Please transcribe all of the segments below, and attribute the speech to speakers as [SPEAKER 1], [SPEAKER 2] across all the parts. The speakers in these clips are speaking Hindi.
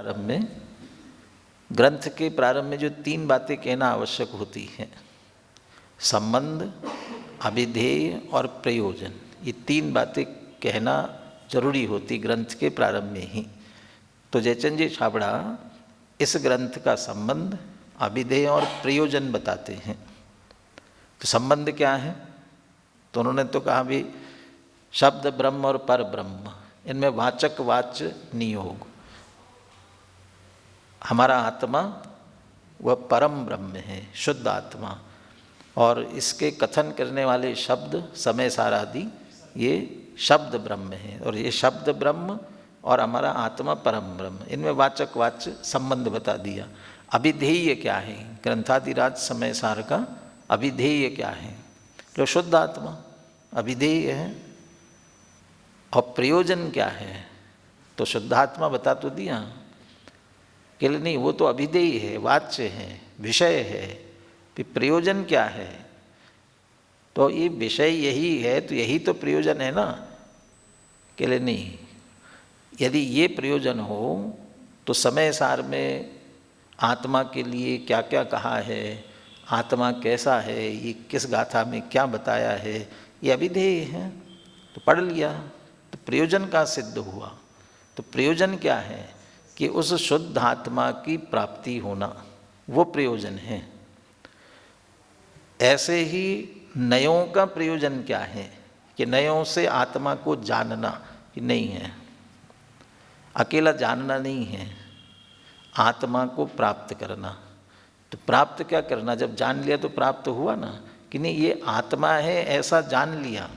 [SPEAKER 1] प्रारंभ में, ग्रंथ के प्रारंभ में जो 3 बातें कहना आवश्यक होती हैं, संबंध, अभिधेय और प्रयोजन, ये 3 बातें कहना जरूरी होती ग्रंथ के प्रारंभ में ही। तो जयचंद जी छाबड़ा इस ग्रंथ का संबंध, अभिधेय और प्रयोजन बताते हैं। तो संबंध क्या है? तो उन्होंने तो कहा भी शब्द ब्रह्म और पर ब्रह्म, इनमें वाचक वाच्य नियोग। हमारा आत्मा वह परम ब्रह्म है, शुद्ध आत्मा, और इसके कथन करने वाले शब्द समय सार आदि ये शब्द ब्रह्म है, और ये शब्द ब्रह्म और हमारा आत्मा परम ब्रह्म, इनमें वाचक वाच्य संबंध बता दिया। अभिधेय क्या है? ग्रंथादिराज समय सार का अभिधेय क्या है? तो शुद्ध आत्मा अभिधेय है। और प्रयोजन क्या है? तो शुद्धात्मा बता तो दिया कि नहीं, वो तो अभिधेय है, वाच्य है, विषय है। फिर प्रयोजन क्या है? तो ये विषय यही है तो यही तो प्रयोजन है ना, कि नहीं। यदि ये प्रयोजन हो तो समय सार में आत्मा के लिए क्या क्या कहा है, आत्मा कैसा है, ये किस गाथा में क्या बताया है, ये अभिधेय है। तो पढ़ लिया तो प्रयोजन का सिद्ध हुआ। तो प्रयोजन क्या है? कि उस शुद्ध आत्मा की प्राप्ति होना, वो प्रयोजन है। ऐसे ही नयों का प्रयोजन क्या है? कि नयों से आत्मा को जानना कि नहीं है, अकेला जानना नहीं है, आत्मा को प्राप्त करना। तो प्राप्त क्या करना? जब जान लिया तो प्राप्त हुआ ना, कि नहीं ये आत्मा है ऐसा जान लिया।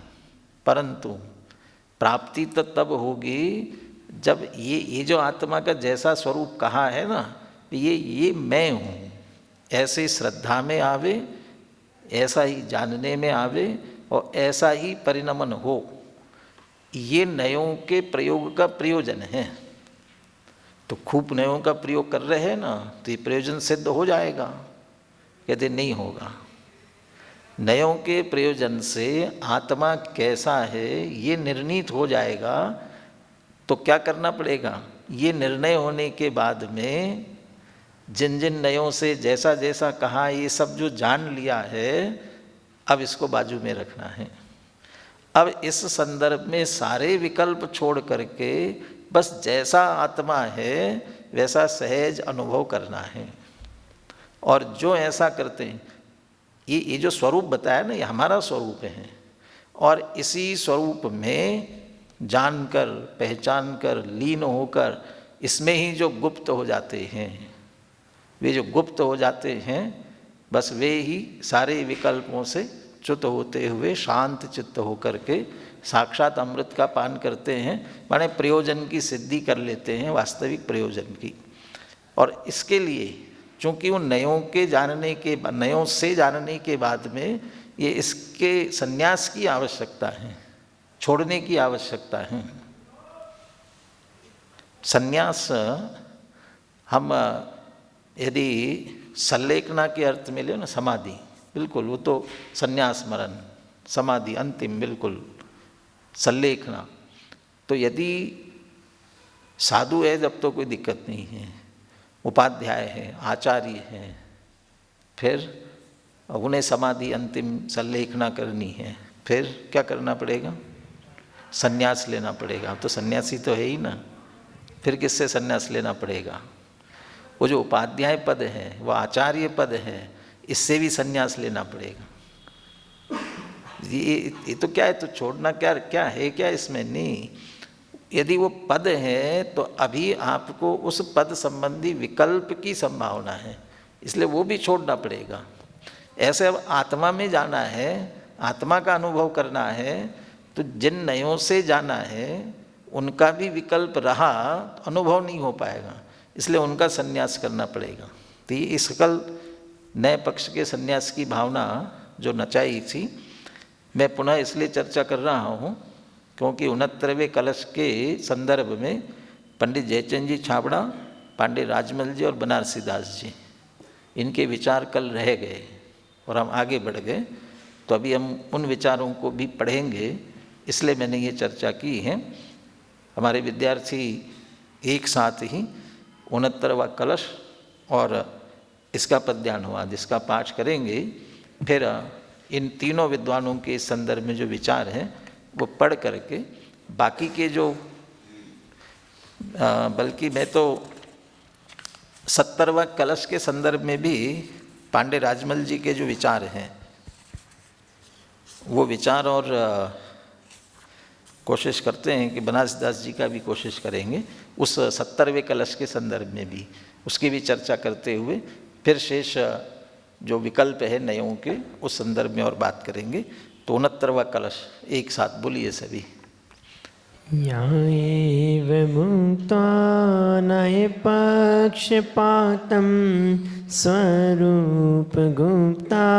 [SPEAKER 1] परंतु प्राप्ति तो तब होगी जब ये जो आत्मा का जैसा स्वरूप कहा है ना, ये मैं हूँ, ऐसे श्रद्धा में आवे, ऐसा ही जानने में आवे और ऐसा ही परिणमन हो। ये नयों के प्रयोग का प्रयोजन है। तो खूब नयों का प्रयोग कर रहे हैं ना, तो ये प्रयोजन सिद्ध हो जाएगा। यदि नहीं होगा, नयों के प्रयोजन से आत्मा कैसा है ये निर्णीत हो जाएगा। तो क्या करना पड़ेगा? ये निर्णय होने के बाद में जिन जिन नयों से जैसा जैसा कहा, ये सब जो जान लिया है, अब इसको बाजू में रखना है। अब इस संदर्भ में सारे विकल्प छोड़ करके बस जैसा आत्मा है वैसा सहज अनुभव करना है। और जो ऐसा करते हैं, ये जो स्वरूप बताया ना, ये हमारा स्वरूप है। और इसी स्वरूप में जानकर, पहचान कर, लीन होकर इसमें ही जो गुप्त हो जाते हैं, वे जो गुप्त हो जाते हैं, बस वे ही सारे विकल्पों से च्युत होते हुए शांत चित्त होकर के साक्षात अमृत का पान करते हैं। माने प्रयोजन की सिद्धि कर लेते हैं, वास्तविक प्रयोजन की। और इसके लिए चूँकि उन नयों के जानने के, नयों से जानने के बाद में ये इसके संन्यास की आवश्यकता है, छोड़ने की आवश्यकता है। संन्यास हम यदि संलेखना के अर्थ में ले ना, समाधि, बिल्कुल वो तो संन्यास मरण, समाधि अंतिम, बिल्कुल संलेखना। तो यदि साधु है जब तो कोई दिक्कत नहीं है, उपाध्याय है, आचार्य है, फिर उन्हें समाधि अंतिम संलेखना करनी है, फिर क्या करना पड़ेगा? संन्यास लेना पड़ेगा। तो सन्यासी तो है ही ना, फिर किससे संन्यास लेना पड़ेगा? वो जो उपाध्याय पद है, वो आचार्य पद है, इससे भी संन्यास लेना पड़ेगा। ये तो क्या है, तो छोड़ना क्या है, क्या इसमें नहीं। यदि वो पद है तो अभी आपको उस पद संबंधी विकल्प की संभावना है, इसलिए वो भी छोड़ना पड़ेगा। ऐसे अब आत्मा में जाना है, आत्मा का अनुभव करना है, तो जिन नयों से जाना है उनका भी विकल्प रहा तो अनुभव नहीं हो पाएगा, इसलिए उनका संन्यास करना पड़ेगा। तो ये सकल नए पक्ष के संन्यास की भावना जो नचाई थी, मैं पुनः इसलिए चर्चा कर रहा हूँ क्योंकि 69वें कलश के संदर्भ में पंडित जयचंद जी छाबड़ा, पांडे राजमल जी और बनारसी दास जी, इनके विचार कल रह गए और हम आगे बढ़ गए। तो अभी हम उन विचारों को भी पढ़ेंगे, इसलिए मैंने ये चर्चा की है। हमारे विद्यार्थी एक साथ ही 69वां कलश और इसका पद्यान हुआ, जिसका पाठ करेंगे। फिर इन तीनों विद्वानों के संदर्भ में जो विचार हैं वो पढ़ करके बाकी के जो बल्कि मैं तो 70वां कलश के संदर्भ में भी पांडे राजमल जी के जो विचार हैं वो विचार और कोशिश करते हैं कि बनारसदास जी का भी कोशिश करेंगे उस 70वें कलश के संदर्भ में भी, उसकी भी चर्चा करते हुए फिर शेष जो विकल्प है नयों के उस संदर्भ में और बात करेंगे। तो 69वां कलश एक साथ बोलिए सभी।
[SPEAKER 2] याएव मुक्ता नये पक्षपातं स्वरूप गुप्ता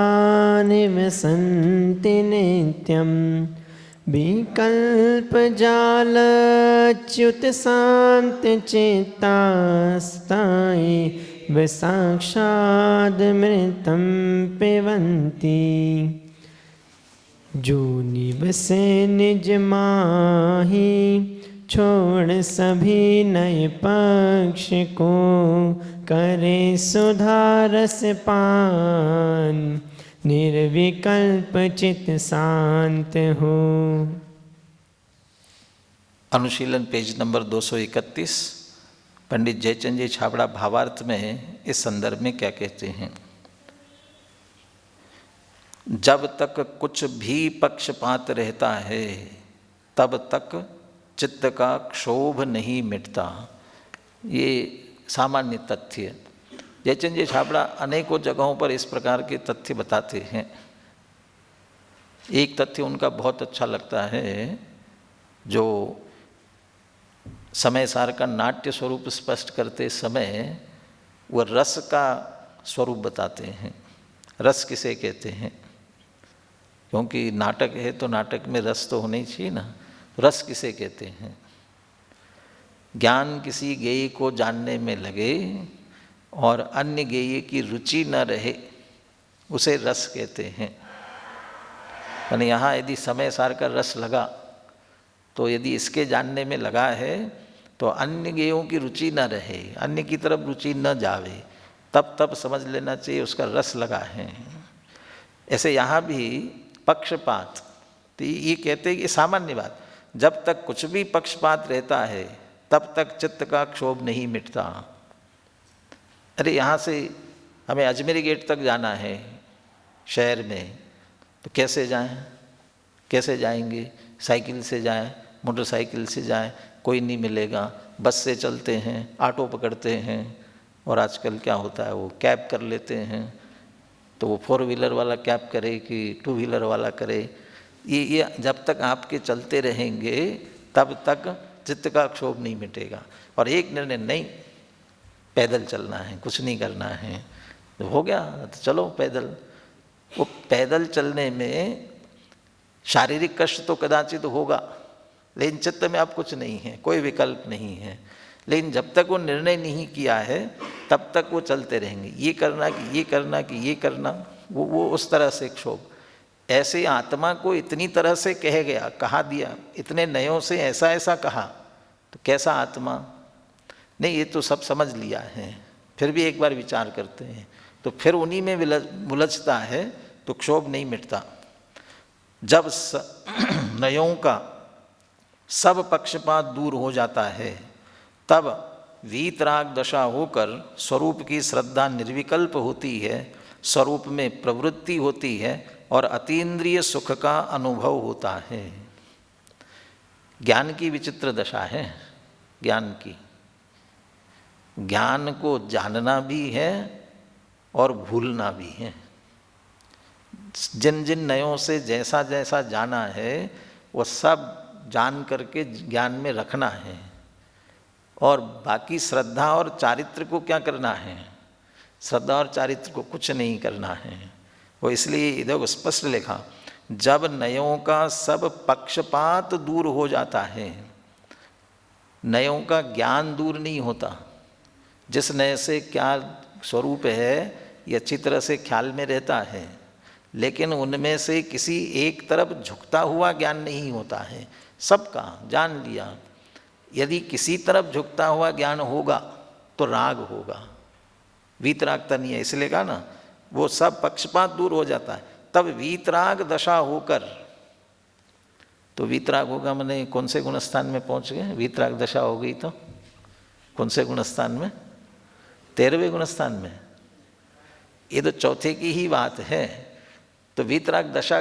[SPEAKER 2] निवसन्ति नित्यं विकल्प जालच्युत शांत चित्तास्ताये साक्षादमृतं पिबन्ति जो निवसे निज माही छोड़ सभी नए पक्ष को करे सुधारस पान निर्विकल्प चित शांत हो।
[SPEAKER 1] अनुशीलन पेज नंबर 231। पंडित जयचंद जी छाबड़ा भावार्थ में इस संदर्भ में क्या कहते हैं। जब तक कुछ भी पक्षपात रहता है तब तक चित्त का क्षोभ नहीं मिटता। ये सामान्य तथ्य। जयचंद जी छाबड़ा अनेकों जगहों पर इस प्रकार के तथ्य बताते हैं। एक तथ्य उनका बहुत अच्छा लगता है, जो समय सार का नाट्य स्वरूप स्पष्ट करते समय वह रस का स्वरूप बताते हैं। रस किसे कहते हैं, क्योंकि नाटक है तो नाटक में रस तो होना ही चाहिए ना। रस किसे कहते हैं। ज्ञान किसी गेय को जानने में लगे और अन्य गेय की रुचि न रहे, उसे रस कहते हैं। यानी यहाँ यदि समय सार का रस लगा तो यदि इसके जानने में लगा है तो अन्य गेयों की रुचि न रहे, अन्य की तरफ रुचि न जावे, तब समझ लेना चाहिए उसका रस लगा है। ऐसे यहाँ भी पक्षपात, तो ये कहते हैं कि सामान्य बात, जब तक कुछ भी पक्षपात रहता है तब तक चित्त का क्षोभ नहीं मिटता। अरे यहाँ से हमें अजमेरी गेट तक जाना है शहर में, तो कैसे जाएं, कैसे जाएंगे? साइकिल से जाएं, मोटरसाइकिल से जाएं, कोई नहीं मिलेगा। बस से चलते हैं, ऑटो पकड़ते हैं, और आजकल क्या होता है वो कैब कर लेते हैं। तो वो 4 व्हीलर वाला कैब करे कि 2 व्हीलर वाला करे, ये जब तक आपके चलते रहेंगे तब तक चित्त का क्षोभ नहीं मिटेगा। और एक निर्णय, नहीं पैदल चलना है, कुछ नहीं करना है, तो हो गया, तो चलो पैदल। वो पैदल चलने में शारीरिक कष्ट तो कदाचित होगा, लेकिन चित्त में अब कुछ नहीं है, कोई विकल्प नहीं है। लेकिन जब तक वो निर्णय नहीं किया है तब तक वो चलते रहेंगे, ये करना कि ये करना कि ये करना, वो उस तरह से क्षोभ। ऐसे आत्मा को इतनी तरह से कह गया, कहा दिया, इतने नयों से ऐसा ऐसा कहा, तो कैसा आत्मा? नहीं, ये तो सब समझ लिया है, फिर भी एक बार विचार करते हैं तो फिर उन्हीं में उलझता है, तो क्षोभ नहीं मिटता। जब नयों का सब पक्षपात दूर हो जाता है तब वीतराग दशा होकर स्वरूप की श्रद्धा निर्विकल्प होती है, स्वरूप में प्रवृत्ति होती है और अतीन्द्रिय सुख का अनुभव होता है। ज्ञान की विचित्र दशा है। ज्ञान की, ज्ञान को जानना भी है और भूलना भी है। जिन जिन नयों से जैसा जैसा जाना है वो सब जान करके ज्ञान में रखना है, और बाकी श्रद्धा और चारित्र को क्या करना है? श्रद्धा और चारित्र को कुछ नहीं करना है। वो इसलिए इधर स्पष्ट लिखा, जब नयों का सब पक्षपात दूर हो जाता है। नयों का ज्ञान दूर नहीं होता, जिस नए से क्या स्वरूप है ये अच्छी तरह से ख्याल में रहता है, लेकिन उनमें से किसी एक तरफ झुकता हुआ ज्ञान नहीं होता है। सबका जान लिया। यदि किसी तरफ झुकता हुआ ज्ञान होगा तो राग होगा, वीतरागता नहीं है। इसलिए कहा ना, वो सब पक्षपात दूर हो जाता है तब वीतराग दशा होकर, तो वीतराग होगा मैंने कौन से गुणस्थान में पहुंच गए, वीतराग दशा हो गई तो कौन से गुणस्थान में, 13वें गुणस्थान में। ये तो चौथे की ही बात है। तो वीतराग दशा,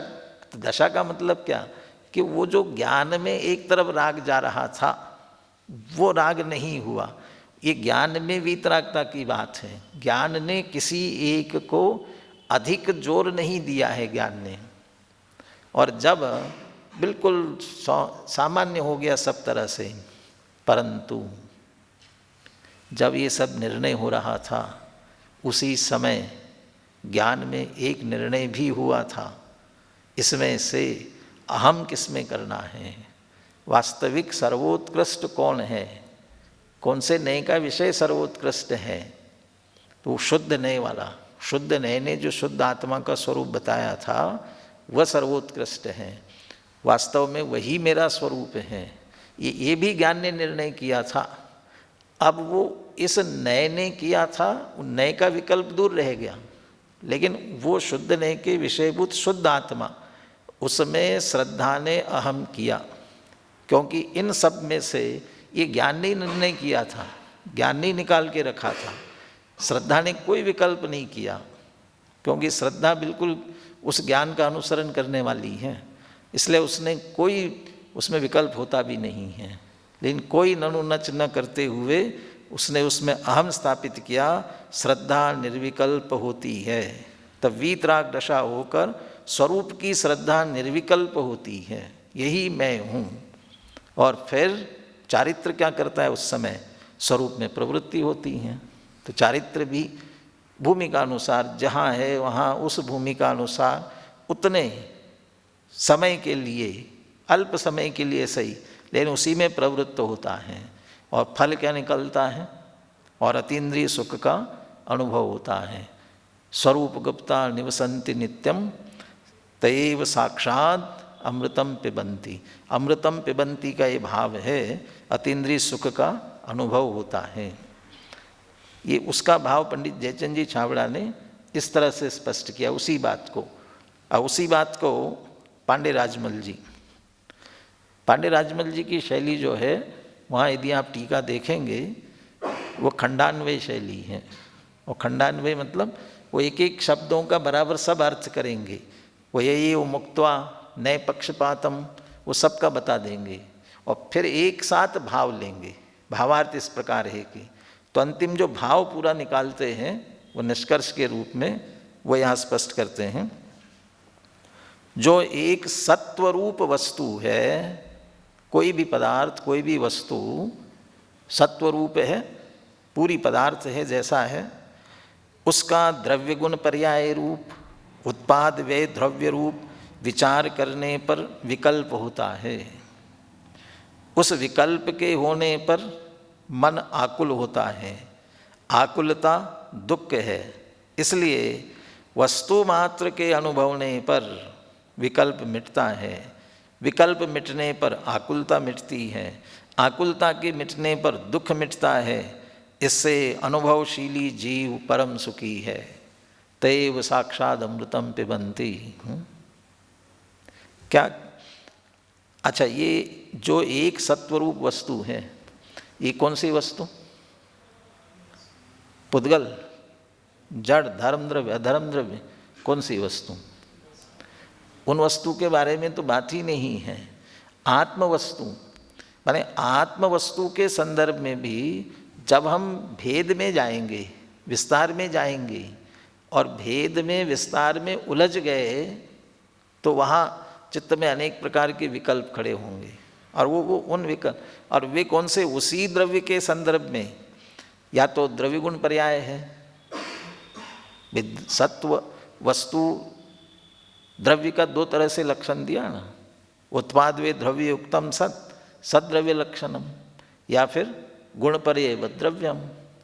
[SPEAKER 1] दशा का मतलब क्या कि वो जो ज्ञान में एक तरफ राग जा रहा था वो राग नहीं हुआ। ये ज्ञान में वीतरागता की बात है। ज्ञान ने किसी एक को अधिक जोर नहीं दिया है ज्ञान ने, और जब बिल्कुल सामान्य हो गया सब तरह से, परंतु जब ये सब निर्णय हो रहा था उसी समय ज्ञान में एक निर्णय भी हुआ था, इसमें से अहम किसमें करना है, वास्तविक सर्वोत्कृष्ट कौन है, कौन से नए का विषय सर्वोत्कृष्ट है। तो वो शुद्ध नए वाला, शुद्ध नए ने जो शुद्ध आत्मा का स्वरूप बताया था वह सर्वोत्कृष्ट है, वास्तव में वही मेरा स्वरूप है। ये भी ज्ञान ने निर्णय किया था। अब वो इस नए ने किया था, नए का विकल्प दूर रह गया, लेकिन वो शुद्ध नए के विषयभूत शुद्ध आत्मा, उसमें श्रद्धा ने अहम किया, क्योंकि इन सब में से ये ज्ञान ने निर्णय किया था, ज्ञान ने निकाल के रखा था। श्रद्धा ने कोई विकल्प नहीं किया, क्योंकि श्रद्धा बिल्कुल उस ज्ञान का अनुसरण करने वाली है, इसलिए उसने कोई उसमें विकल्प होता भी नहीं है। लेकिन कोई ननु नच न करते हुए उसने उसमें अहम स्थापित किया, श्रद्धा निर्विकल्प होती है। तब वीतराग दशा होकर स्वरूप की श्रद्धा निर्विकल्प होती है, यही मैं हूँ। और फिर चारित्र क्या करता है, उस समय स्वरूप में प्रवृत्ति होती है। तो चारित्र भी भूमिका अनुसार जहाँ है वहाँ उस भूमिका अनुसार उतने समय के लिए, अल्प समय के लिए सही, लेकिन उसी में प्रवृत्त होता है। और फल क्या निकलता है, और अतीन्द्रिय सुख का अनुभव होता है। स्वरूप गुप्ता निवसन्ति नित्यम तयैव साक्षात् अमृतम पिबन्ति। अमृतम पिबन्ति का ये भाव है, अतीन्द्रिय सुख का अनुभव होता है। ये उसका भाव पंडित जयचंद जी छाबड़ा ने इस तरह से स्पष्ट किया उसी बात को। और उसी बात को पांडे राजमल जी की शैली जो है, वहाँ यदि आप टीका देखेंगे वो खंडान्वय शैली है। और खंडान्वय मतलब वो एक एक शब्दों का बराबर सब अर्थ करेंगे। वो यही वो मुक्त्वा नए पक्षपातम, वो सब का बता देंगे और फिर एक साथ भाव लेंगे। भावार्थ इस प्रकार है कि तो अंतिम जो भाव पूरा निकालते हैं वो निष्कर्ष के रूप में वो यहाँ स्पष्ट करते हैं। जो एक सत्वरूप वस्तु है, कोई भी पदार्थ कोई भी वस्तु सत्वरूप है, पूरी पदार्थ है जैसा है, उसका द्रव्य गुण पर्याय रूप उत्पाद व्यय द्रव्य रूप विचार करने पर विकल्प होता है। उस विकल्प के होने पर मन आकुल होता है, आकुलता दुख है। इसलिए वस्तु मात्र के अनुभवने पर विकल्प मिटता है, विकल्प मिटने पर आकुलता मिटती है, आकुलता के मिटने पर दुख मिटता है। इससे अनुभवशीली जीव परम सुखी है। तैव साक्षात् अमृतम पिबन्ति। क्या अच्छा, ये जो एक सत्वरूप वस्तु है, ये कौन सी वस्तु? पुद्गल, जड़, धर्म द्रव्य, अधर्म द्रव्य, कौन सी वस्तु? उन वस्तु के बारे में तो बात ही नहीं है। आत्म वस्तु माने आत्म वस्तु के संदर्भ में भी जब हम भेद में जाएंगे, विस्तार में जाएंगे और भेद में विस्तार में उलझ गए तो वहाँ चित्त में अनेक प्रकार के विकल्प खड़े होंगे। और वो उन विकल्प, और वे कौन से? उसी द्रव्य के संदर्भ में या तो द्रव्य गुण पर्याय है, सत्व वस्तु द्रव्य का दो तरह से लक्षण दिया ना, उत्पाद वे द्रव्य युक्तम सद्रव्य लक्षणम, या फिर गुण पर्याय द्रव्यम।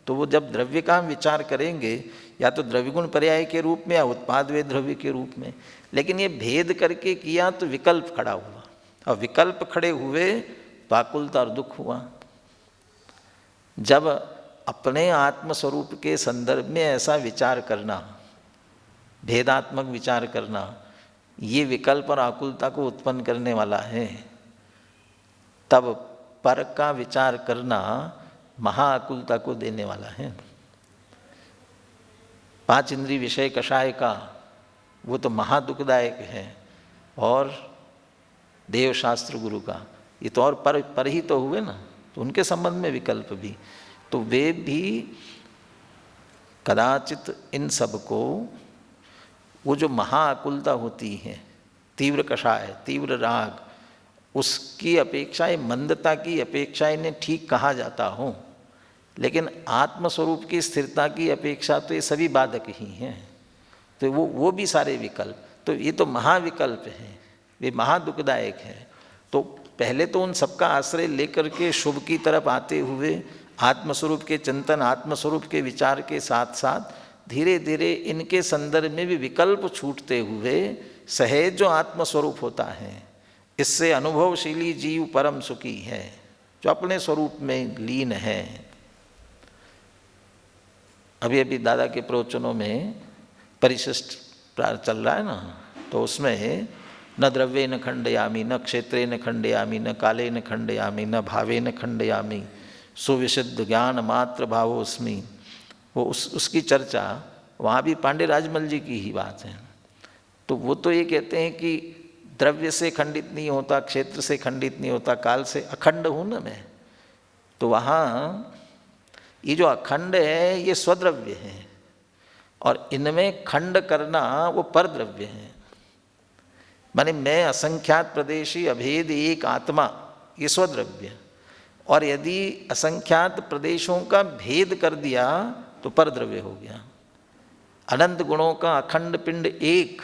[SPEAKER 1] तो वो जब द्रव्य का हम विचार करेंगे या तो द्रव्य गुण पर्याय के रूप में या उत्पाद वे द्रव्य के रूप में, लेकिन ये भेद करके किया तो विकल्प खड़ा हुआ, और विकल्प खड़े हुए तो आकुलता और दुख हुआ। जब अपने आत्मस्वरूप के संदर्भ में ऐसा विचार करना, भेदात्मक विचार करना, ये विकल्प और आकुलता को उत्पन्न करने वाला है। तब पर का विचार करना महाआकुलता को देने वाला है। 5 इंद्रिय विषय कषाय का वो तो महादुखदायक है, और देवशास्त्र गुरु का ये तो और पर ही तो हुए ना, तो उनके संबंध में विकल्प भी, तो वे भी कदाचित इन सबको, वो जो महाआकुलता होती है, तीव्र कषाय, तीव्र राग, उसकी अपेक्षा, मंदता की अपेक्षा इन्हें ठीक कहा जाता हो, लेकिन आत्मस्वरूप की स्थिरता की अपेक्षा तो ये सभी बाधक ही हैं। तो वो भी सारे विकल्प, तो ये तो महाविकल्प हैं, वे महादुखदायक हैं। तो पहले तो उन सबका आश्रय लेकर के शुभ की तरफ आते हुए आत्मस्वरूप के चिंतन, आत्मस्वरूप के विचार के साथ साथ धीरे धीरे इनके संदर्भ में भी विकल्प छूटते हुए सहज जो आत्मस्वरूप होता है, इससे अनुभवशीली जीव परम सुखी है, जो अपने स्वरूप में लीन है। अभी अभी दादा के प्रवचनों में परिशिष्ट चल रहा है ना, तो उसमें न द्रव्ये न खंडयामी, न क्षेत्रे न खंडयामी, न काले न खंडयामी, न भावे न खंडयामी, सुविशुद्ध ज्ञान मात्र भावोस्मि, वो उसकी चर्चा वहाँ भी पांडे राजमल जी की ही बात है। तो वो तो ये कहते हैं कि द्रव्य से खंडित नहीं होता, क्षेत्र से खंडित नहीं होता, काल से अखंड हूँ ना मैं। तो वहाँ ये जो अखंड है ये स्वद्रव्य है, और इनमें खंड करना वो परद्रव्य है। माने मैं असंख्यात प्रदेशी अभेद एक आत्मा, ये स्वद्रव्य, और यदि असंख्यात प्रदेशों का भेद कर दिया तो परद्रव्य हो गया। अनंत गुणों का अखंड पिंड एक,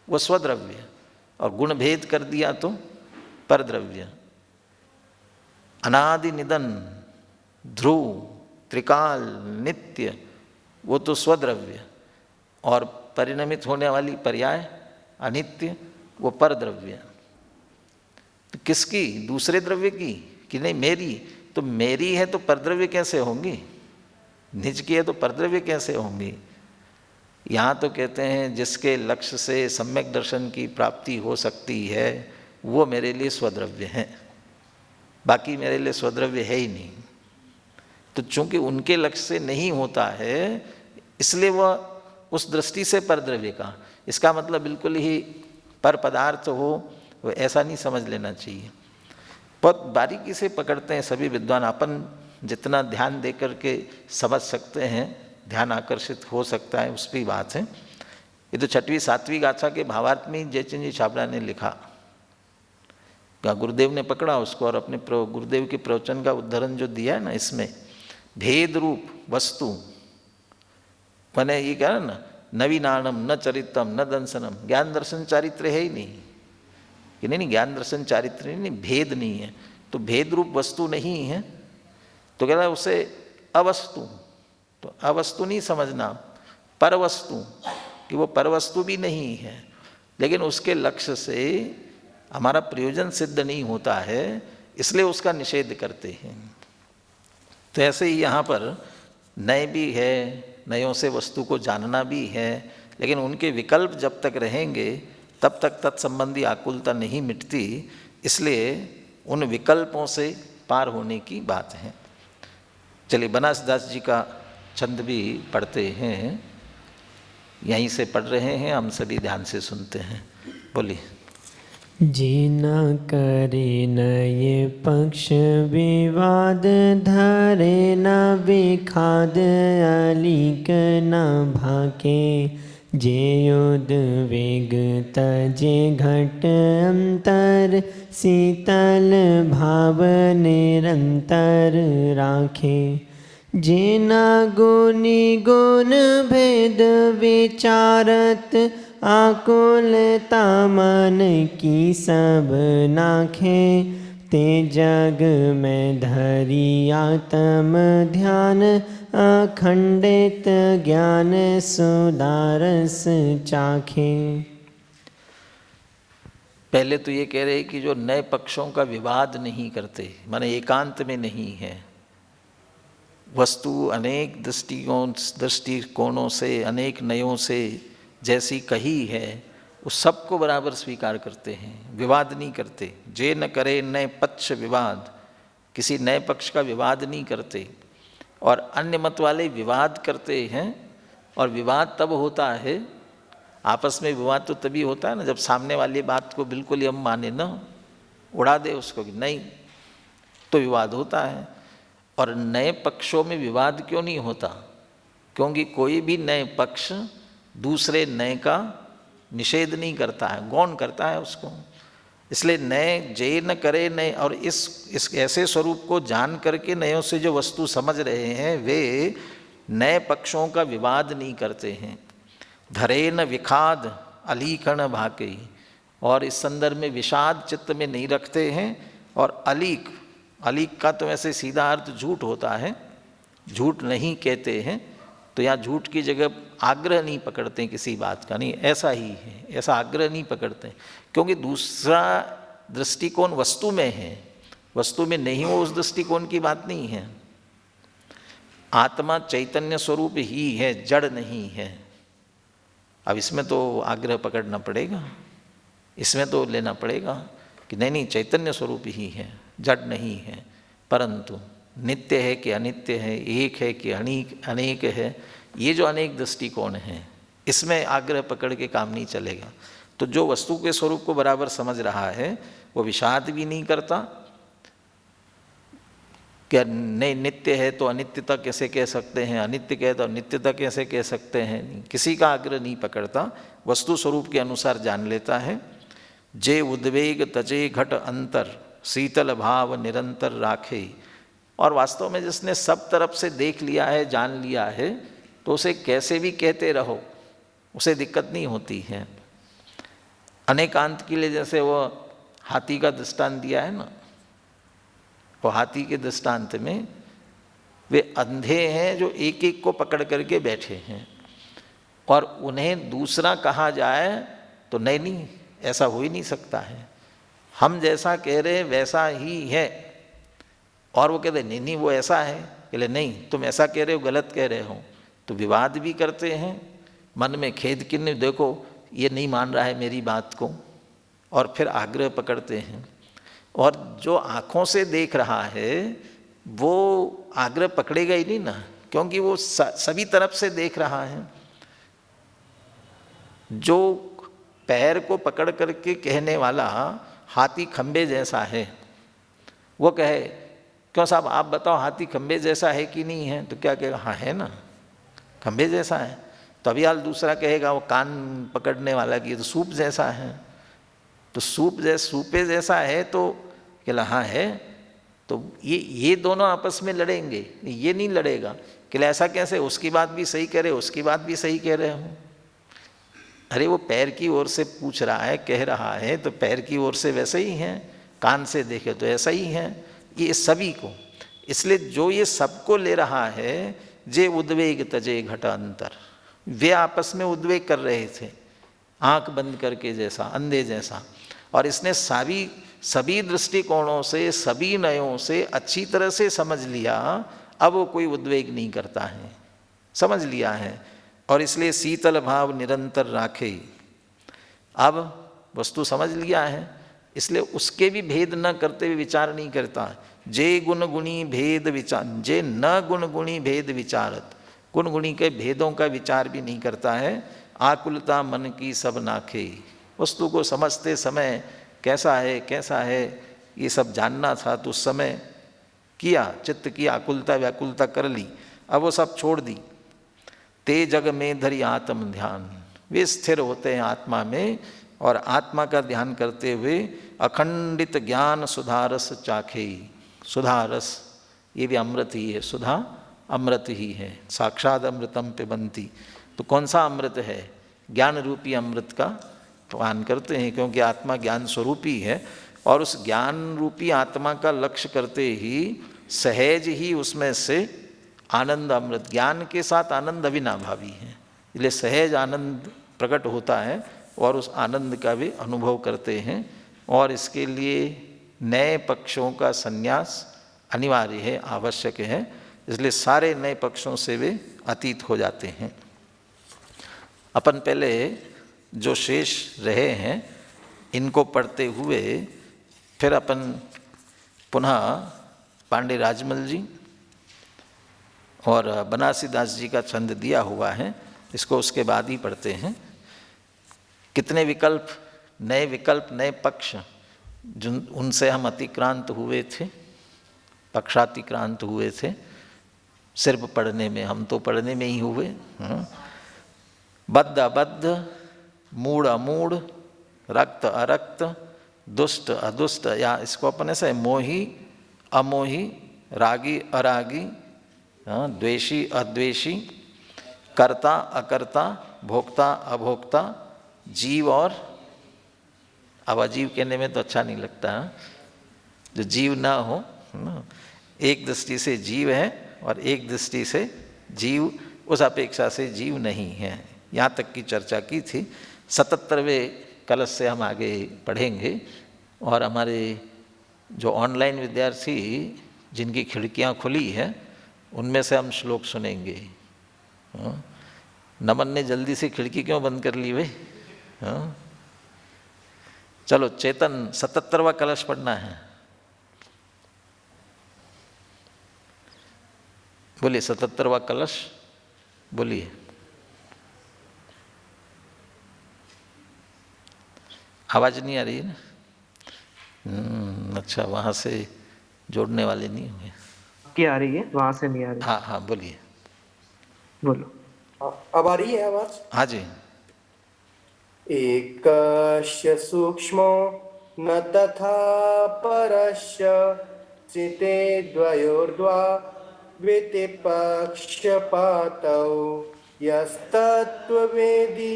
[SPEAKER 1] वो स्वद्रव्य, और गुण भेद कर दिया तो परद्रव्य। अनादि निधन, ध्रुव, त्रिकाल, नित्य, वो तो स्वद्रव्य, और परिणमित होने वाली पर्याय अनित्य, वो परद्रव्य। तो किसकी? दूसरे द्रव्य की कि नहीं मेरी? तो मेरी है तो परद्रव्य कैसे होंगी? निज की है तो परद्रव्य कैसे होंगी? यहाँ तो कहते हैं जिसके लक्ष्य से सम्यक दर्शन की प्राप्ति हो सकती है वो मेरे लिए स्वद्रव्य है, बाकी मेरे लिए स्वद्रव्य है ही नहीं। तो चूंकि उनके लक्ष्य से नहीं होता है इसलिए वह उस दृष्टि से परद्रव्य का, इसका मतलब बिल्कुल ही पर पदार्थ हो, वो ऐसा नहीं समझ लेना चाहिए। बहुत बारीकी से पकड़ते हैं सभी विद्वान, अपन जितना ध्यान दे करके समझ सकते हैं, ध्यान आकर्षित हो सकता है, उस पर बात है। ये तो 6वीं 7वीं गाथा के भावार्थ में जयचंद जी छाबड़ा ने लिखा, गुरुदेव ने पकड़ा उसको और अपने गुरुदेव के प्रवचन का उदाहरण जो दिया है ना, इसमें भेद रूप वस्तु मैंने ये कहा ना, नवीनानम न चरित्रम न दंसनम, ज्ञान दर्शन चारित्र है ही नहीं, कि नहीं ज्ञान दर्शन चारित्र नहीं, भेद नहीं है, तो भेद रूप वस्तु नहीं है, तो कह रहा है उसे अवस्तु, तो अवस्तु नहीं समझना, परवस्तु, कि वो परवस्तु भी नहीं है, लेकिन उसके लक्ष्य से हमारा प्रयोजन सिद्ध नहीं होता है, इसलिए उसका निषेध करते हैं। तो ऐसे ही यहाँ पर नए भी है, नयों से वस्तु को जानना भी है, लेकिन उनके विकल्प जब तक रहेंगे तब तक तत्संबंधी आकुलता नहीं मिटती, इसलिए उन विकल्पों से पार होने की बात है। चलिए बनासदास जी का छंद भी पढ़ते हैं, यहीं से पढ़ रहे हैं, हम सभी ध्यान से सुनते हैं। बोलिए।
[SPEAKER 2] जे न करे न ये पक्ष विवाद, धरे न विखाद अलीक न भाके, जे उद्वेग तजे घट अंतर, शीतल भाव निरंतर राखे। जे न गुनी गुण भेद विचारत, आकुलता मन की सब नाखे। ते जग में धरी आत्म ध्यान, अखंडित ज्ञान सुदारस चाखे।
[SPEAKER 1] पहले तो ये कह रहे कि जो नए पक्षों का विवाद नहीं करते, माने एकांत में नहीं है, वस्तु अनेक दृष्टिकोणों से, अनेक नयों से जैसी कही है उस सबको बराबर स्वीकार करते हैं, विवाद नहीं करते। जे न करे नए पक्ष विवाद, किसी नए पक्ष का विवाद नहीं करते। और अन्य मत वाले विवाद करते हैं, और विवाद तब होता है, आपस में विवाद तो तभी होता है ना जब सामने वाली बात को बिल्कुल ही हम माने ना, उड़ा दे उसको कि नहीं, तो विवाद होता है। और नए पक्षों में विवाद क्यों नहीं होता? क्योंकि कोई भी नए पक्ष दूसरे नए का निषेध नहीं करता है, गौण करता है उसको। इसलिए नए जे न करे नए, और इस ऐसे स्वरूप को जान करके नयों से जो वस्तु समझ रहे हैं वे नए पक्षों का विवाद नहीं करते हैं। धरे न विखाद अलीकण भाके, और इस संदर्भ में विषाद चित्त में नहीं रखते हैं। और अलीक, अलीक का तो वैसे सीधा अर्थ झूठ होता है, झूठ नहीं कहते हैं। तो यहाँ झूठ की जगह आग्रह नहीं पकड़ते किसी बात का, नहीं ऐसा ही है, ऐसा आग्रह नहीं पकड़ते। क्योंकि दूसरा दृष्टिकोण वस्तु में है, वस्तु में नहीं हो उस दृष्टिकोण की बात नहीं है। आत्मा चैतन्य स्वरूप ही है, जड़ नहीं है। अब इसमें तो आग्रह पकड़ना पड़ेगा, इसमें तो लेना पड़ेगा कि नहीं नहीं चैतन्य स्वरूप ही है, जड़ नहीं है। परंतु नित्य है कि अनित्य है, एक है कि अनेक है, ये जो अनेक दृष्टिकोण हैं इसमें आग्रह पकड़ के काम नहीं चलेगा। तो जो वस्तु के स्वरूप को बराबर समझ रहा है वो विषाद भी नहीं करता, क्या नहीं नित्य है तो अनित्यता कैसे कह सकते हैं, अनित्य कहे तो अनित्यता कैसे कह सकते हैं, किसी का आग्रह नहीं पकड़ता, वस्तु स्वरूप के अनुसार जान लेता है। जे उद्वेग तजे घट अंतर, शीतल भाव निरंतर राखे। और वास्तव में जिसने सब तरफ से देख लिया है, जान लिया है, तो उसे कैसे भी कहते रहो उसे दिक्कत नहीं होती है। अनेकांत के लिए जैसे वो हाथी का दृष्टांत दिया है ना, वो हाथी के दृष्टांत में वे अंधे हैं जो एक एक को पकड़ करके बैठे हैं, और उन्हें दूसरा कहा जाए तो नहीं नहीं ऐसा हो ही नहीं सकता है, हम जैसा कह रहे हैं वैसा ही है। और वो कहते नहीं नहीं वो ऐसा है, कहले नहीं तुम ऐसा कह रहे हो, गलत कह रहे हो। तो विवाद भी करते हैं, मन में खेद कि नहीं देखो ये नहीं मान रहा है मेरी बात को, और फिर आग्रह पकड़ते हैं। और जो आँखों से देख रहा है वो आग्रह पकड़ेगा ही नहीं ना, क्योंकि वो सभी तरफ से देख रहा है। जो पैर को पकड़ करके कहने वाला हाथी खंबे जैसा है, वो कहे क्यों साहब आप बताओ हाथी खंबे जैसा है कि नहीं है, तो क्या कहेगा हाँ है ना खंबे जैसा है। तो अभी हाल दूसरा कहेगा वो कान पकड़ने वाला कि तो सूप जैसा है, तो सूपे जैसा है, तो कहला हाँ है। तो ये दोनों आपस में लड़ेंगे, ये नहीं लड़ेगा कि ऐसा कैसे, उसकी बात भी सही कह रहे हो उसकी बात भी सही कह रहे हो। अरे वो पैर की ओर से पूछ रहा है, कह रहा है, तो पैर की ओर से वैसे ही है, कान से देखे तो ऐसा ही है, ये सभी को। इसलिए जो ये सबको ले रहा है, जे उद्वेग तजे घट अंतर, वे आपस में उद्वेग कर रहे थे आंख बंद करके जैसा, अंधे जैसा। और इसने सभी दृष्टिकोणों से, सभी नयों से अच्छी तरह से समझ लिया, अब वो कोई उद्वेग नहीं करता है, समझ लिया है। और इसलिए शीतल भाव निरंतर राखे, अब वस्तु समझ लिया है, इसलिए उसके भी भेद न करते हुए विचार नहीं करता। जे गुण गुणी भेद विचार, जे न गुण गुणी भेद विचारत, गुण गुणी के भेदों का विचार भी नहीं करता है। आकुलता मन की सब नाखे, वस्तु को समझते समय कैसा है ये सब जानना था तो उस समय किया, चित्त की आकुलता व्याकुलता कर ली, अब वो सब छोड़ दी। ते जग में धरी आत्म ध्यान, वे स्थिर होते हैं आत्मा में, और आत्मा का ध्यान करते हुए अखंडित ज्ञान सुधारस चाखे। सुधारस ये भी अमृत ही है, सुधा अमृत ही है, साक्षात अमृतम पिबंती। तो कौन सा अमृत है? ज्ञान रूपी अमृत का पान करते हैं, क्योंकि आत्मा ज्ञान स्वरूपी है। और उस ज्ञान रूपी आत्मा का लक्ष्य करते ही सहज ही उसमें से आनंद अमृत, ज्ञान के साथ आनंद अविनाभावी है, इसलिए सहज आनंद प्रकट होता है और उस आनंद का भी अनुभव करते हैं। और इसके लिए नए पक्षों का संन्यास अनिवार्य है, आवश्यक है। इसलिए सारे नए पक्षों से वे अतीत हो जाते हैं। अपन पहले जो शेष रहे हैं इनको पढ़ते हुए फिर अपन पुनः पांडे राजमल जी और बनारसीदास जी का छंद दिया हुआ है, इसको उसके बाद ही पढ़ते हैं। कितने विकल्प, नए पक्ष जिन उनसे हम अतिक्रांत हुए थे, पक्षातिक्रांत हुए थे सिर्फ पढ़ने में, हम तो पढ़ने में ही हुए। बद्ध अबद्ध, मूढ़ अमूढ़, रक्त अरक्त, दुष्ट अदुष्ट, या इसको अपन ऐसे मोही अमोही, रागी अरागी, द्वेषी अद्वेषी, कर्ता अकर्ता, भोक्ता अभोक्ता, जीव और, अब अजीव कहने में तो अच्छा नहीं लगता, जो जीव ना हो, एक दृष्टि से जीव है और एक दृष्टि से जीव उस अपेक्षा से जीव नहीं है। यहाँ तक की चर्चा की थी। 77वें कलश से हम आगे पढ़ेंगे और हमारे जो ऑनलाइन विद्यार्थी जिनकी खिड़कियाँ खुली हैं उनमें से हम श्लोक सुनेंगे। नमन ने जल्दी से खिड़की क्यों बंद कर ली भाई? चलो चेतन 77वां कलश पढ़ना है, बोलिए 77वां कलश बोलिए। आवाज नहीं आ रही है ना? अच्छा, वहाँ से जोड़ने वाले नहीं हुए।
[SPEAKER 3] क्या आ रही है? वहाँ से नहीं आ रही।
[SPEAKER 1] हाँ हाँ बोलिए।
[SPEAKER 3] बोलो।
[SPEAKER 4] अब आ रही है आवाज?
[SPEAKER 1] हाँ जी।
[SPEAKER 4] एकस्य सूक्ष्मो न तथा परस्य चिते द्वयोर्द्वा वेति पक्षपातौ यस्तत्त्ववेदी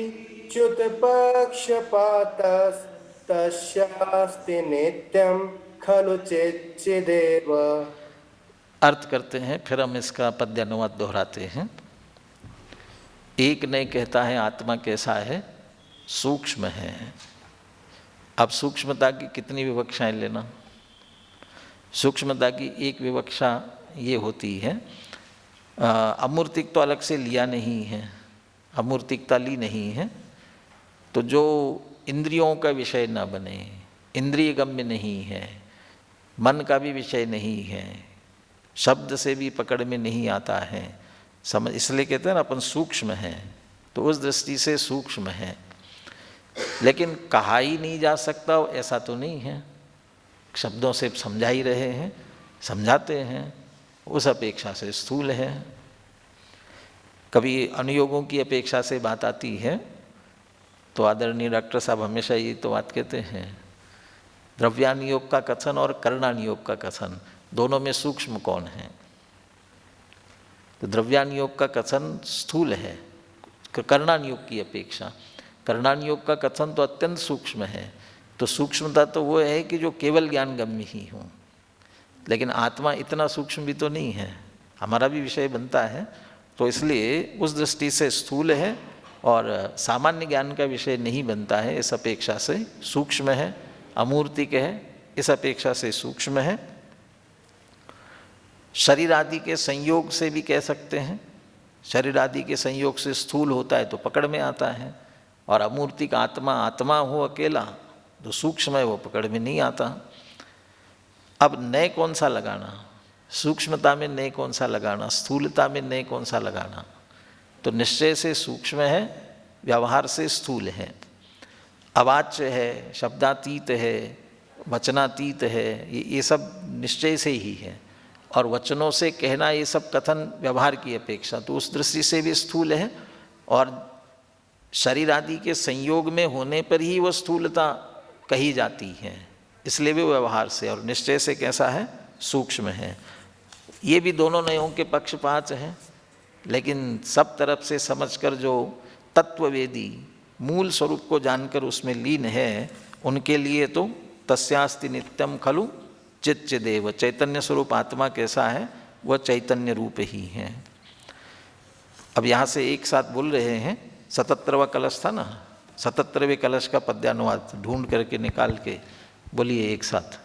[SPEAKER 4] च्युत पक्षपातस्तस्यास्ति नित्यं खलु चिदेव।
[SPEAKER 1] अर्थ करते हैं, फिर हम इसका पद्य अनुवाद दोहराते हैं। एक ने कहता है आत्मा कैसा है? सूक्ष्म है। अब सूक्ष्मता की कितनी विवक्षाएं लेना? सूक्ष्मता की एक विवक्षा ये होती है, अमूर्तिक तो अलग से लिया नहीं है, अमूर्तिकता ली नहीं है, तो जो इंद्रियों का विषय ना बने, इंद्रिय गम्य नहीं है, मन का भी विषय नहीं है, शब्द से भी पकड़ में नहीं आता है, समझ, इसलिए कहते हैं ना अपन सूक्ष्म हैं, तो उस दृष्टि से सूक्ष्म है। लेकिन कहा ही नहीं जा सकता ऐसा तो नहीं है, शब्दों से समझा ही रहे हैं, समझाते हैं, उस अपेक्षा से स्थूल है। कभी अनुयोगों की अपेक्षा से बात आती है तो आदरणीय डॉक्टर साहब हमेशा ये तो बात कहते हैं, द्रव्यानुयोग का कथन और करणानुयोग का कथन, दोनों में सूक्ष्म कौन है? तो द्रव्यानुयोग का कथन स्थूल है करणानुयोग की अपेक्षा, करणानुयोग का कथन तो अत्यंत सूक्ष्म है। तो सूक्ष्मता तो वो है कि जो केवल ज्ञान गम्य ही हो, लेकिन आत्मा इतना सूक्ष्म भी तो नहीं है, हमारा भी विषय बनता है, तो इसलिए उस दृष्टि से स्थूल है और सामान्य ज्ञान का विषय नहीं बनता है, इस अपेक्षा से सूक्ष्म है। अमूर्तिक है, इस अपेक्षा से सूक्ष्म है। शरीर आदि के संयोग से भी कह सकते हैं, शरीर आदि के संयोग से स्थूल होता है तो पकड़ में आता है, और अमूर्तिक आत्मा आत्मा हो अकेला जो सूक्ष्म है वो पकड़ में नहीं आता। अब नए कौन सा लगाना? सूक्ष्मता में नए कौन सा लगाना, स्थूलता में नए कौन सा लगाना? तो निश्चय से सूक्ष्म है, व्यवहार से स्थूल है, अवाच्य है, शब्दातीत है, वचनातीत है, ये सब निश्चय से ही है, और वचनों से कहना ये सब कथन व्यवहार की अपेक्षा, तो उस दृष्टि से भी स्थूल है। और शरीर आदि के संयोग में होने पर ही वो स्थूलता कही जाती है, इसलिए भी व्यवहार से और निश्चय से कैसा है? सूक्ष्म है। ये भी दोनों नयों के पक्षपात हैं, लेकिन सब तरफ से समझकर जो तत्ववेदी मूल स्वरूप को जानकर उसमें लीन है, उनके लिए तो तस्यास्ति नित्यम खलु चिच्चिदेव, चैतन्य स्वरूप आत्मा कैसा है? वह चैतन्य रूप ही है। अब यहाँ से एक साथ बोल रहे हैं, 77वां कलश था ना, 77वें कलश का पद्यानुवाद ढूंढ करके निकाल के बोलिए एक साथ।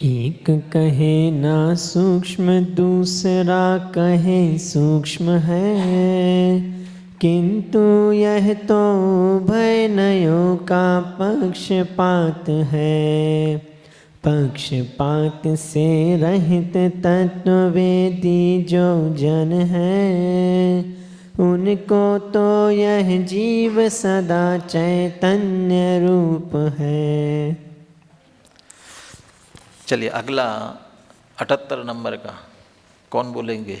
[SPEAKER 2] एक कहे ना सूक्ष्म दूसरा कहे सूक्ष्म है, किंतु यह तो भयनयों का पक्षपात है। पक्षपात से रहित तत्ववेदी जो जन है, उनको तो यह जीव सदा चैतन्य रूप है।
[SPEAKER 1] चलिए अगला 78 नंबर का कौन बोलेंगे?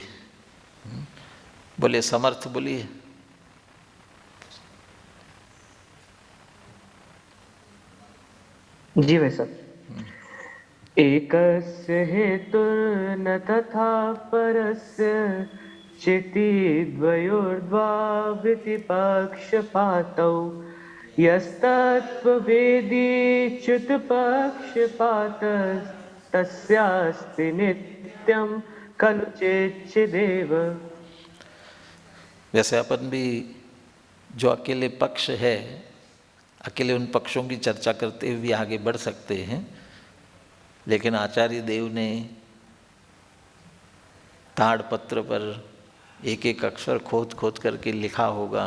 [SPEAKER 1] बोलिए, समर्थ बोलिए।
[SPEAKER 3] जी भाई साहब। एकस्य हेतुर्न तथा परस्य चिति द्वयोर्द्वाविति पक्षपातौ यस्तत्त्ववेदी च्युत पक्षपातस्तस्यास्ति नित्यं खलु चेच्चिदेव।
[SPEAKER 1] वैसे अपन भी जो अकेले पक्ष है, अकेले उन पक्षों की चर्चा करते हुए आगे बढ़ सकते हैं, लेकिन आचार्य देव ने ताड़पत्र पर एक एक अक्षर खोद खोद करके लिखा होगा।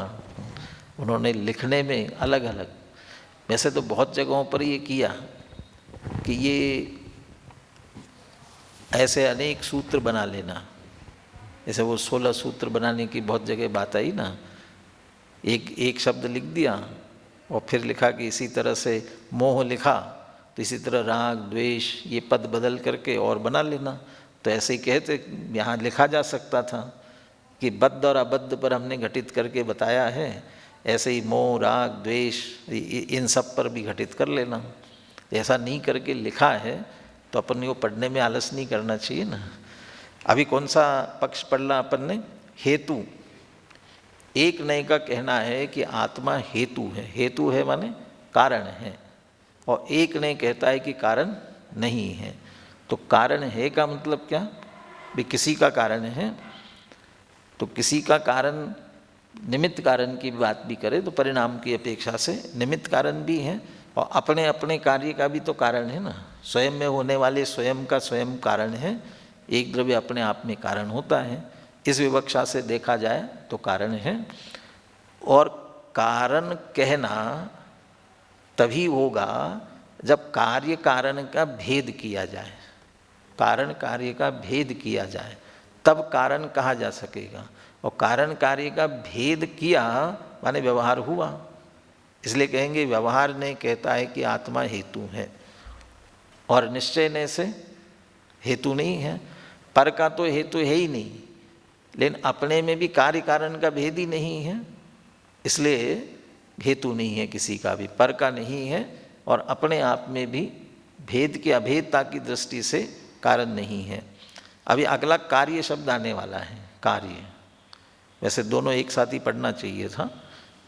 [SPEAKER 1] उन्होंने लिखने में अलग अलग, वैसे तो बहुत जगहों पर ये किया कि ये ऐसे अनेक सूत्र बना लेना, जैसे वो 16 सूत्र बनाने की बहुत जगह बात आई ना। एक शब्द लिख दिया और फिर लिखा कि इसी तरह से मोह लिखा तो इसी तरह राग द्वेष ये पद बदल करके और बना लेना। तो ऐसे ही कहते यहाँ लिखा जा सकता था कि बद्ध और अबद्ध पर हमने घटित करके बताया है, ऐसे ही मोह राग द्वेष इन सब पर भी घटित कर लेना। ऐसा नहीं करके लिखा है तो अपन को पढ़ने में आलस नहीं करना चाहिए ना। अभी कौन सा पक्ष पढ़ना अपन ने? हेतु। एक नए का कहना है कि आत्मा हेतु है। हेतु है माने कारण है, और एक ने कहता है कि कारण नहीं है। तो कारण है का मतलब क्या? भी किसी का कारण है, तो किसी का कारण निमित्त कारण की बात भी करे तो परिणाम की अपेक्षा से निमित्त कारण भी है, और अपने अपने कार्य का भी तो कारण है ना। स्वयं में होने वाले स्वयं का स्वयं कारण है। एक द्रव्य अपने आप में कारण होता है, इस विवक्षा से देखा जाए तो कारण है। और कारण कहना तभी होगा जब कार्य कारण का भेद किया जाए। कारण कार्य का भेद किया जाए तब कारण कहा जा सकेगा। और कारण कार्य का भेद किया माने व्यवहार हुआ, इसलिए कहेंगे व्यवहार ने कहता है कि आत्मा हेतु है, और निश्चय ने से हेतु नहीं है। पर का तो हेतु है ही नहीं, लेकिन अपने में भी कार्य कारण का भेद ही नहीं है, इसलिए हेतु नहीं है किसी का भी। पर का नहीं है, और अपने आप में भी भेद की अभेदता की दृष्टि से कारण नहीं है। अभी अगला कार्य शब्द आने वाला है। कार्य, वैसे दोनों एक साथ ही पढ़ना चाहिए था।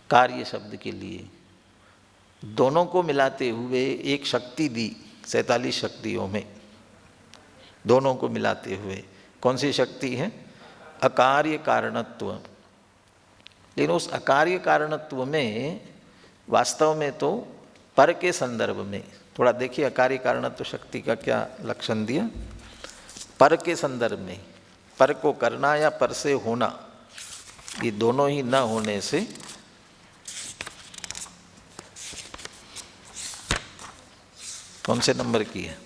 [SPEAKER 1] कार्य शब्द के लिए दोनों को मिलाते हुए एक शक्ति दी 47 शक्तियों में, दोनों को मिलाते हुए कौन सी शक्ति है? अकार्य कारणत्व। लेकिन उस अकार्य कारणत्व में वास्तव में तो पर के संदर्भ में थोड़ा देखिए, अकार्य कारणत्व शक्ति का क्या लक्षण दिया। पर के संदर्भ में पर को करना या पर से होना, ये दोनों ही न होने से कौन से नंबर की है?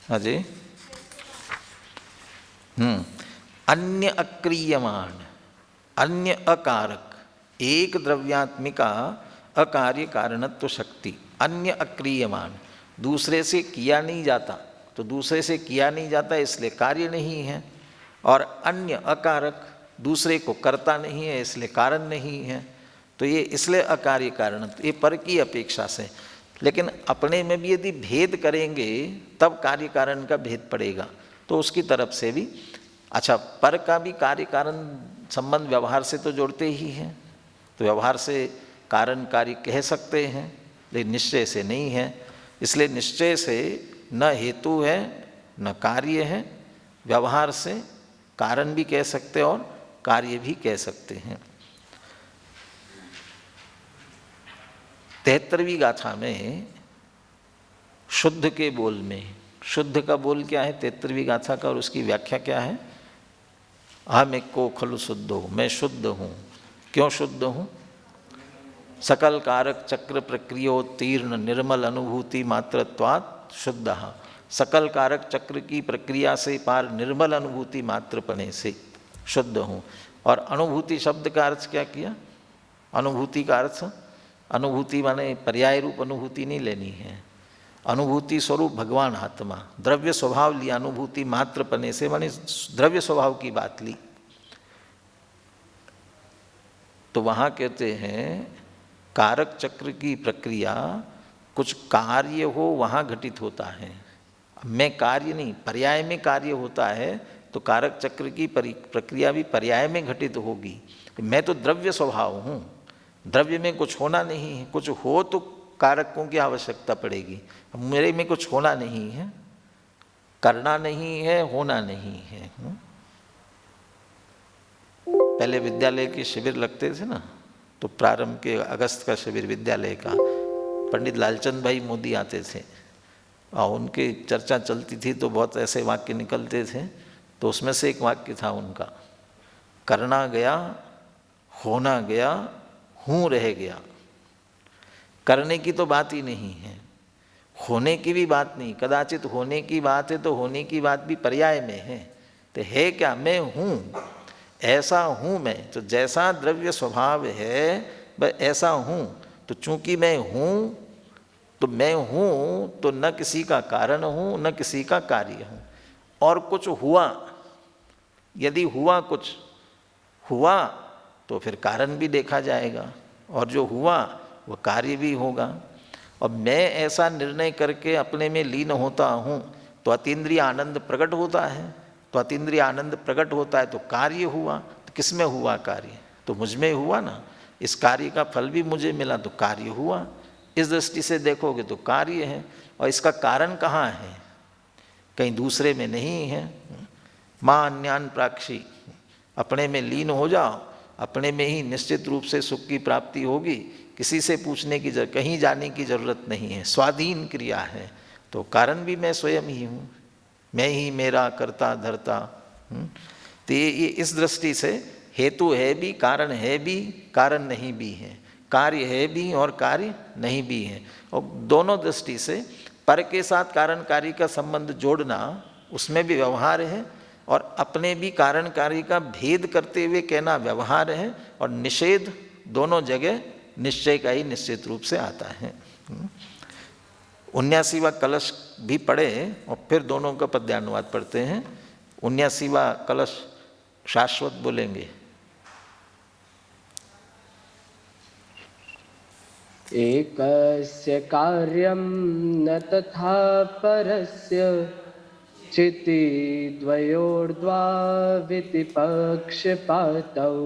[SPEAKER 1] हाँ जी, अन्य अक्रियमाण, अन्य अकारक, एक द्रव्यात्मिका अकार्य कारणत्व शक्ति। अन्य अक्रियमाण, दूसरे से किया नहीं जाता, तो दूसरे से किया नहीं जाता इसलिए कार्य नहीं है। और अन्य अकारक, दूसरे को करता नहीं है इसलिए कारण नहीं है। तो ये इसलिए अकार्य कारणत्व, ये पर की अपेक्षा से। लेकिन अपने में भी यदि भेद करेंगे तब कार्य कारण का भेद पड़ेगा, तो उसकी तरफ से भी अच्छा। पर का भी कार्य कारण संबंध व्यवहार से तो जोड़ते ही हैं, तो व्यवहार से कारण कार्य कह सकते हैं, लेकिन निश्चय से नहीं है। इसलिए निश्चय से न हेतु है न कार्य है। व्यवहार से कारण भी कह सकते हैं और कार्य भी कह सकते हैं। 73वीं गाथा में शुद्ध के बोल में शुद्ध का बोल क्या है 73वीं गाथा का, और उसकी व्याख्या क्या है? अहम एको खलु शुद्धो, मैं शुद्ध हूँ। क्यों शुद्ध हूँ? सकल कारक चक्र प्रक्रियोत्तीर्ण निर्मल अनुभूति मात्रत्वात् शुद्ध। सकल कारक चक्र की प्रक्रिया से पार निर्मल अनुभूति मात्रपने से शुद्ध हूँ। और अनुभूति शब्द का अर्थ क्या किया? अनुभूति का अर्थ, अनुभूति माने पर्याय रूप अनुभूति नहीं लेनी है। अनुभूति स्वरूप भगवान आत्मा, द्रव्य स्वभाव लिया अनुभूति मात्रपने से, माने द्रव्य स्वभाव की बात ली। तो वहाँ कहते हैं कारक चक्र की प्रक्रिया कुछ कार्य हो वहाँ घटित होता है। मैं कार्य नहीं, पर्याय में कार्य होता है, तो कारक चक्र की प्रक्रिया भी पर्याय में घटित होगी। मैं तो द्रव्य स्वभाव हूँ, द्रव्य में कुछ होना नहीं है। कुछ हो तो कारकों की आवश्यकता पड़ेगी। मेरे में कुछ होना नहीं है, करना नहीं है, होना नहीं है। पहले विद्यालय के शिविर लगते थे ना, तो प्रारंभ के अगस्त का शिविर विद्यालय का, पंडित लालचंद भाई मोदी आते थे और उनकी चर्चा चलती थी तो बहुत ऐसे वाक्य निकलते थे। तो उसमें से एक वाक्य था उनका, करना गया, होना गया, हूँ रह गया। करने की तो बात ही नहीं है, होने की भी बात नहीं। कदाचित होने की बात है तो होने की बात भी पर्याय में है। तो है क्या? मैं हूँ, ऐसा हूँ मैं। तो जैसा द्रव्य स्वभाव है वह ऐसा हूँ। तो चूंकि मैं हूँ तो मैं हूँ तो न किसी का कारण हूँ न किसी का कार्य हूँ। और कुछ हुआ, यदि हुआ कुछ हुआ तो फिर कारण भी देखा जाएगा, और जो हुआ वह कार्य भी होगा। और मैं ऐसा निर्णय करके अपने में लीन होता हूँ तो अतीन्द्रिय आनंद प्रकट होता है। तो अतीन्द्रिय आनंद प्रकट होता है तो कार्य हुआ। तो किस में हुआ कार्य? तो मुझ में हुआ ना। इस कार्य का फल भी मुझे मिला तो कार्य हुआ। इस दृष्टि से देखोगे तो कार्य है। और इसका कारण कहाँ है? कहीं दूसरे में नहीं है। माँ अन्यान प्राक्षी, अपने में लीन हो जाओ, अपने में ही निश्चित रूप से सुख की प्राप्ति होगी। किसी से पूछने की जरूरत, कहीं जाने की जरूरत नहीं है। स्वाधीन क्रिया है। तो कारण भी मैं स्वयं ही हूँ, मैं ही मेरा करता धरता। तो ये इस दृष्टि से हेतु है भी, कारण है भी, कारण नहीं भी है। कार्य है भी और कार्य नहीं भी है। और दोनों दृष्टि से पर के साथ कारण कार्य का संबंध जोड़ना, उसमें भी व्यवहार है, और अपने भी कारण कार्य का भेद करते हुए कहना व्यवहार है। और निषेध दोनों जगह निश्चय का ही निश्चित रूप से आता है। 79वां कलश भी पढ़े और फिर दोनों का पद्यानुवाद पढ़ते हैं। 79वां कलश शाश्वत बोलेंगे।
[SPEAKER 3] एकस्य कार्यं न तथा परस्य चिति द्वयोर्द्वाविति पक्षपातौ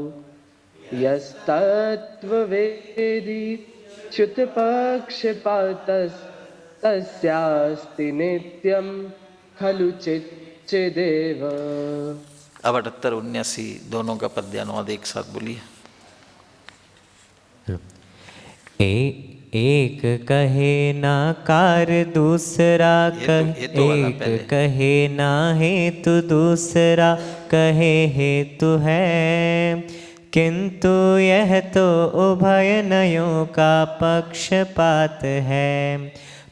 [SPEAKER 3] यस्तत्त्ववेदी च्युतपक्षपातस्तस्यास्ति नित्यं खलु चिदेव।
[SPEAKER 1] अब 78 79 दोनों का पद्यानुवाद एक साथ बोलिए।
[SPEAKER 2] एक कहे ना कार दूसरा कहे, एक कहे ना हेतु दूसरा कहे हेतु है, किंतु यह तो उभय नयों का पक्षपात है।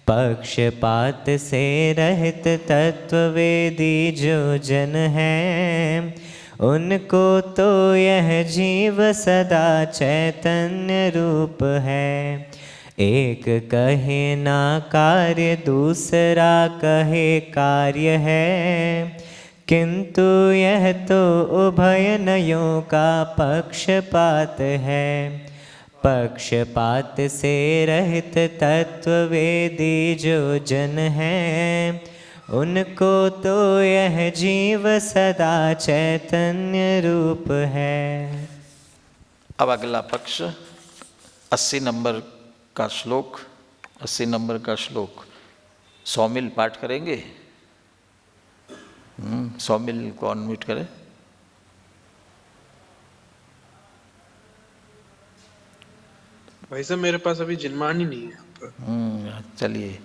[SPEAKER 2] पक्षपात से रहित तत्ववेदी जो जन हैं, उनको तो यह जीव सदा चैतन्य रूप है। एक कहे ना कार्य दूसरा कहे कार्य है, किंतु यह तो उभय नयों का पक्षपात है। पक्षपात से रहित तत्ववेदी जो जन हैं, उनको तो यह जीव सदा चैतन्य रूप है।
[SPEAKER 1] अब अगला पक्ष 80 नंबर का श्लोक, 80 नंबर का श्लोक सौमिल पाठ करेंगे। सौमिल को अनम्यूट करें।
[SPEAKER 5] भाई साहब मेरे पास अभी जिनमान ही नहीं है।
[SPEAKER 1] चलिए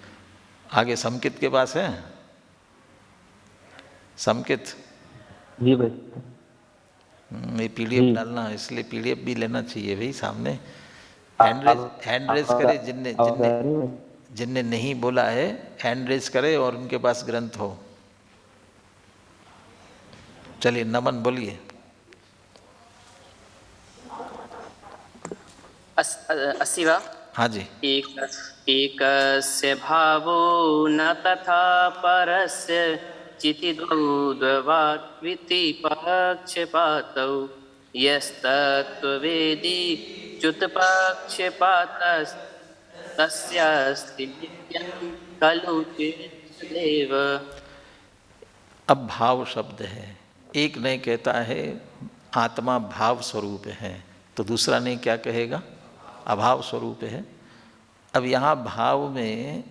[SPEAKER 1] आगे समकित के पास है। समकित
[SPEAKER 3] जी भाई।
[SPEAKER 1] ये पीडीएफ डालना, इसलिए पीडीएफ भी लेना चाहिए भाई सामने। हैंड रेज करे जिनने जिनने जिनने नहीं बोला है, हैंड रेज करे और उनके पास ग्रंथ हो। चलिए नमन बोलिए।
[SPEAKER 6] अस्ति वा?
[SPEAKER 1] हाँ जी।
[SPEAKER 6] एकस्य भावो न तथा परस्य चितिद्वौ द्ववात्विति पक्षपातौ यस्तत्त्ववेदी च्युतपक्षपातस्तस्यास्ति नित्यं खलु चिदेव।
[SPEAKER 1] अब भाव शब्द है, एक ने कहता है आत्मा भाव स्वरूप है, तो दूसरा ने क्या कहेगा? अभाव स्वरूप है। अब यहाँ भाव में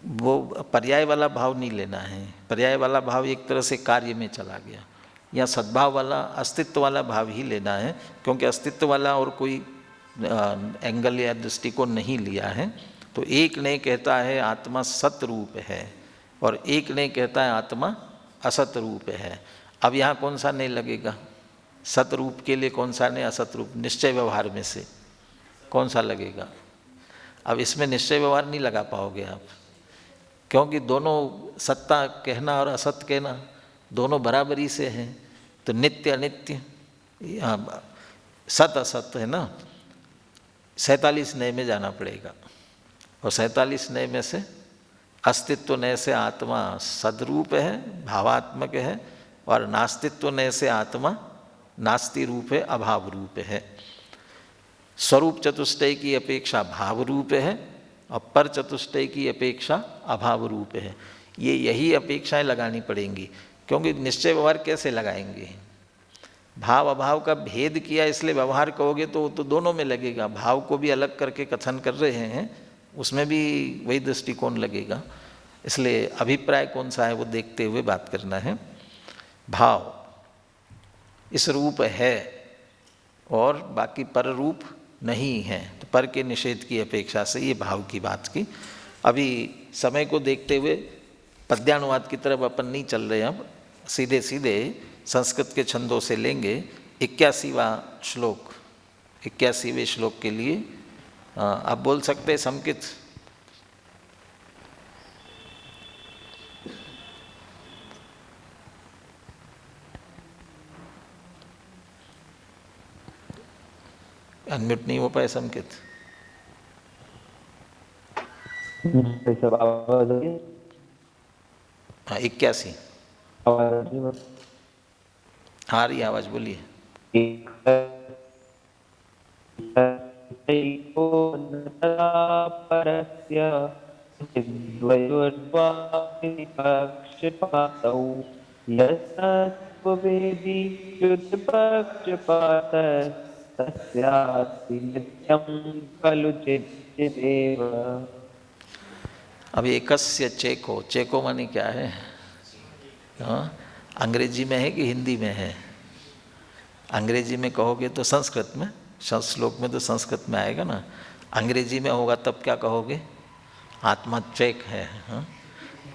[SPEAKER 1] वो पर्याय वाला भाव नहीं लेना है, पर्याय वाला भाव एक तरह से कार्य में चला गया। या सद्भाव वाला, अस्तित्व वाला भाव ही लेना है, क्योंकि अस्तित्व वाला और कोई एंगल या दृष्टिकोण नहीं लिया है। तो एक ने कहता है आत्मा सत रूप है और एक ने कहता है आत्मा असत रूप है। अब यहाँ कौन सा नहीं लगेगा? सत रूप के लिए कौन सा नहीं, असत रूप? निश्चय व्यवहार में से कौन सा लगेगा? अब इसमें निश्चय व्यवहार नहीं लगा पाओगे आप, क्योंकि दोनों सत्ता कहना और असत कहना दोनों बराबरी से हैं। तो नित्य अनित्य, सत असत है ना। 47 नए में जाना पड़ेगा, और 47 नए में से अस्तित्व नए से आत्मा सदरूप है, भावात्मक है, और नास्तित्व नए से आत्मा नास्ति रूप है, अभाव रूप है। स्वरूप चतुष्टय की अपेक्षा भाव रूप है और पर चतुष्टय की अपेक्षा अभाव रूप है। यही अपेक्षाएं लगानी पड़ेंगी, क्योंकि निश्चय व्यवहार कैसे लगाएंगे? भाव अभाव का भेद किया इसलिए व्यवहार कहोगे तो दोनों में लगेगा। भाव को भी अलग करके कथन कर रहे हैं, उसमें भी वही दृष्टिकोण लगेगा। इसलिए अभिप्राय कौन सा है वो देखते हुए बात करना है। भाव इस रूप है और बाकी पर रूप नहीं है, तो पर के निषेध की अपेक्षा से ये भाव की बात की। अभी समय को देखते हुए पद्यानुवाद की तरफ अपन नहीं चल रहे, अब सीधे सीधे संस्कृत के छंदों से लेंगे। 81वां श्लोक, 81वें श्लोक के लिए आप बोल सकते हैं समकित? अनम्यूट नहीं हो पाए समकित? हाँ 81। हाँ रही आवाज, बोलिए। अब एकस्य चेको, चेको माने क्या है? हाँ, अंग्रेजी में है कि हिंदी में है? अंग्रेजी में कहोगे तो संस्कृत में, श्लोक में तो संस्कृत में आएगा ना। अंग्रेजी में होगा तब क्या कहोगे? आत्मा चेक है। हाँ?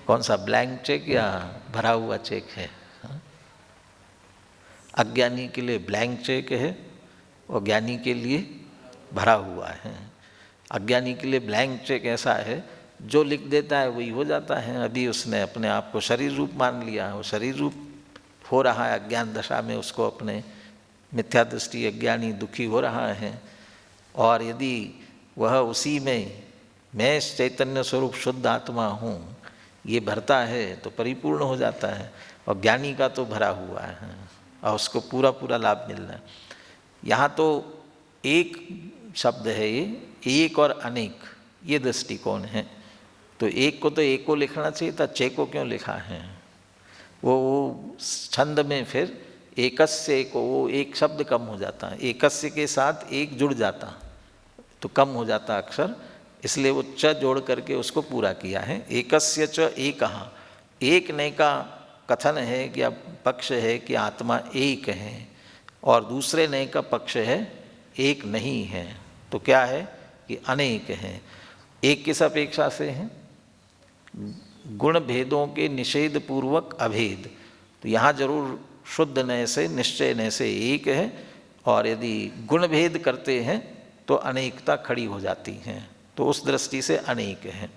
[SPEAKER 1] कौन सा, ब्लैंक चेक या भरा हुआ चेक है? हाँ? अज्ञानी के लिए ब्लैंक चेक है और ज्ञानी के लिए भरा हुआ है। अज्ञानी के लिए ब्लैंक चेक ऐसा है जो लिख देता है वही हो जाता है। अभी उसने अपने आप को शरीर रूप मान लिया है, वो शरीर रूप हो रहा है अज्ञान दशा में, उसको अपने मिथ्या दृष्टि अज्ञानी दुखी हो रहा है। और यदि वह उसी में मैं चैतन्य स्वरूप शुद्ध आत्मा हूँ ये भरता है तो परिपूर्ण हो जाता है, और ज्ञानी का तो भरा हुआ है और उसको पूरा पूरा लाभ मिल रहा है। यहाँ तो एक शब्द है ये, एक और अनेक, ये दृष्टिकोण है। तो एक को तो एको लिखना चाहिए था, चेको क्यों लिखा है? वो छंद में फिर एकस्य एको, वो एक शब्द कम हो जाता है, एकस्य के साथ एक जुड़ जाता तो कम हो जाता अक्षर, इसलिए वो च जोड़ करके उसको पूरा किया है। एकस्य च एकः, एक ने का कथन है कि पक्ष है कि आत्मा एक है, और दूसरे ने का पक्ष है एक नहीं है। तो क्या है कि अनेक है। एक किस अपेक्षा से है? गुण भेदों के निषेध पूर्वक अभेद। तो यहाँ जरूर शुद्ध नय से, निश्चय नय से एक है, और यदि गुण भेद करते हैं तो अनेकता खड़ी हो जाती है, तो उस दृष्टि से अनेक है।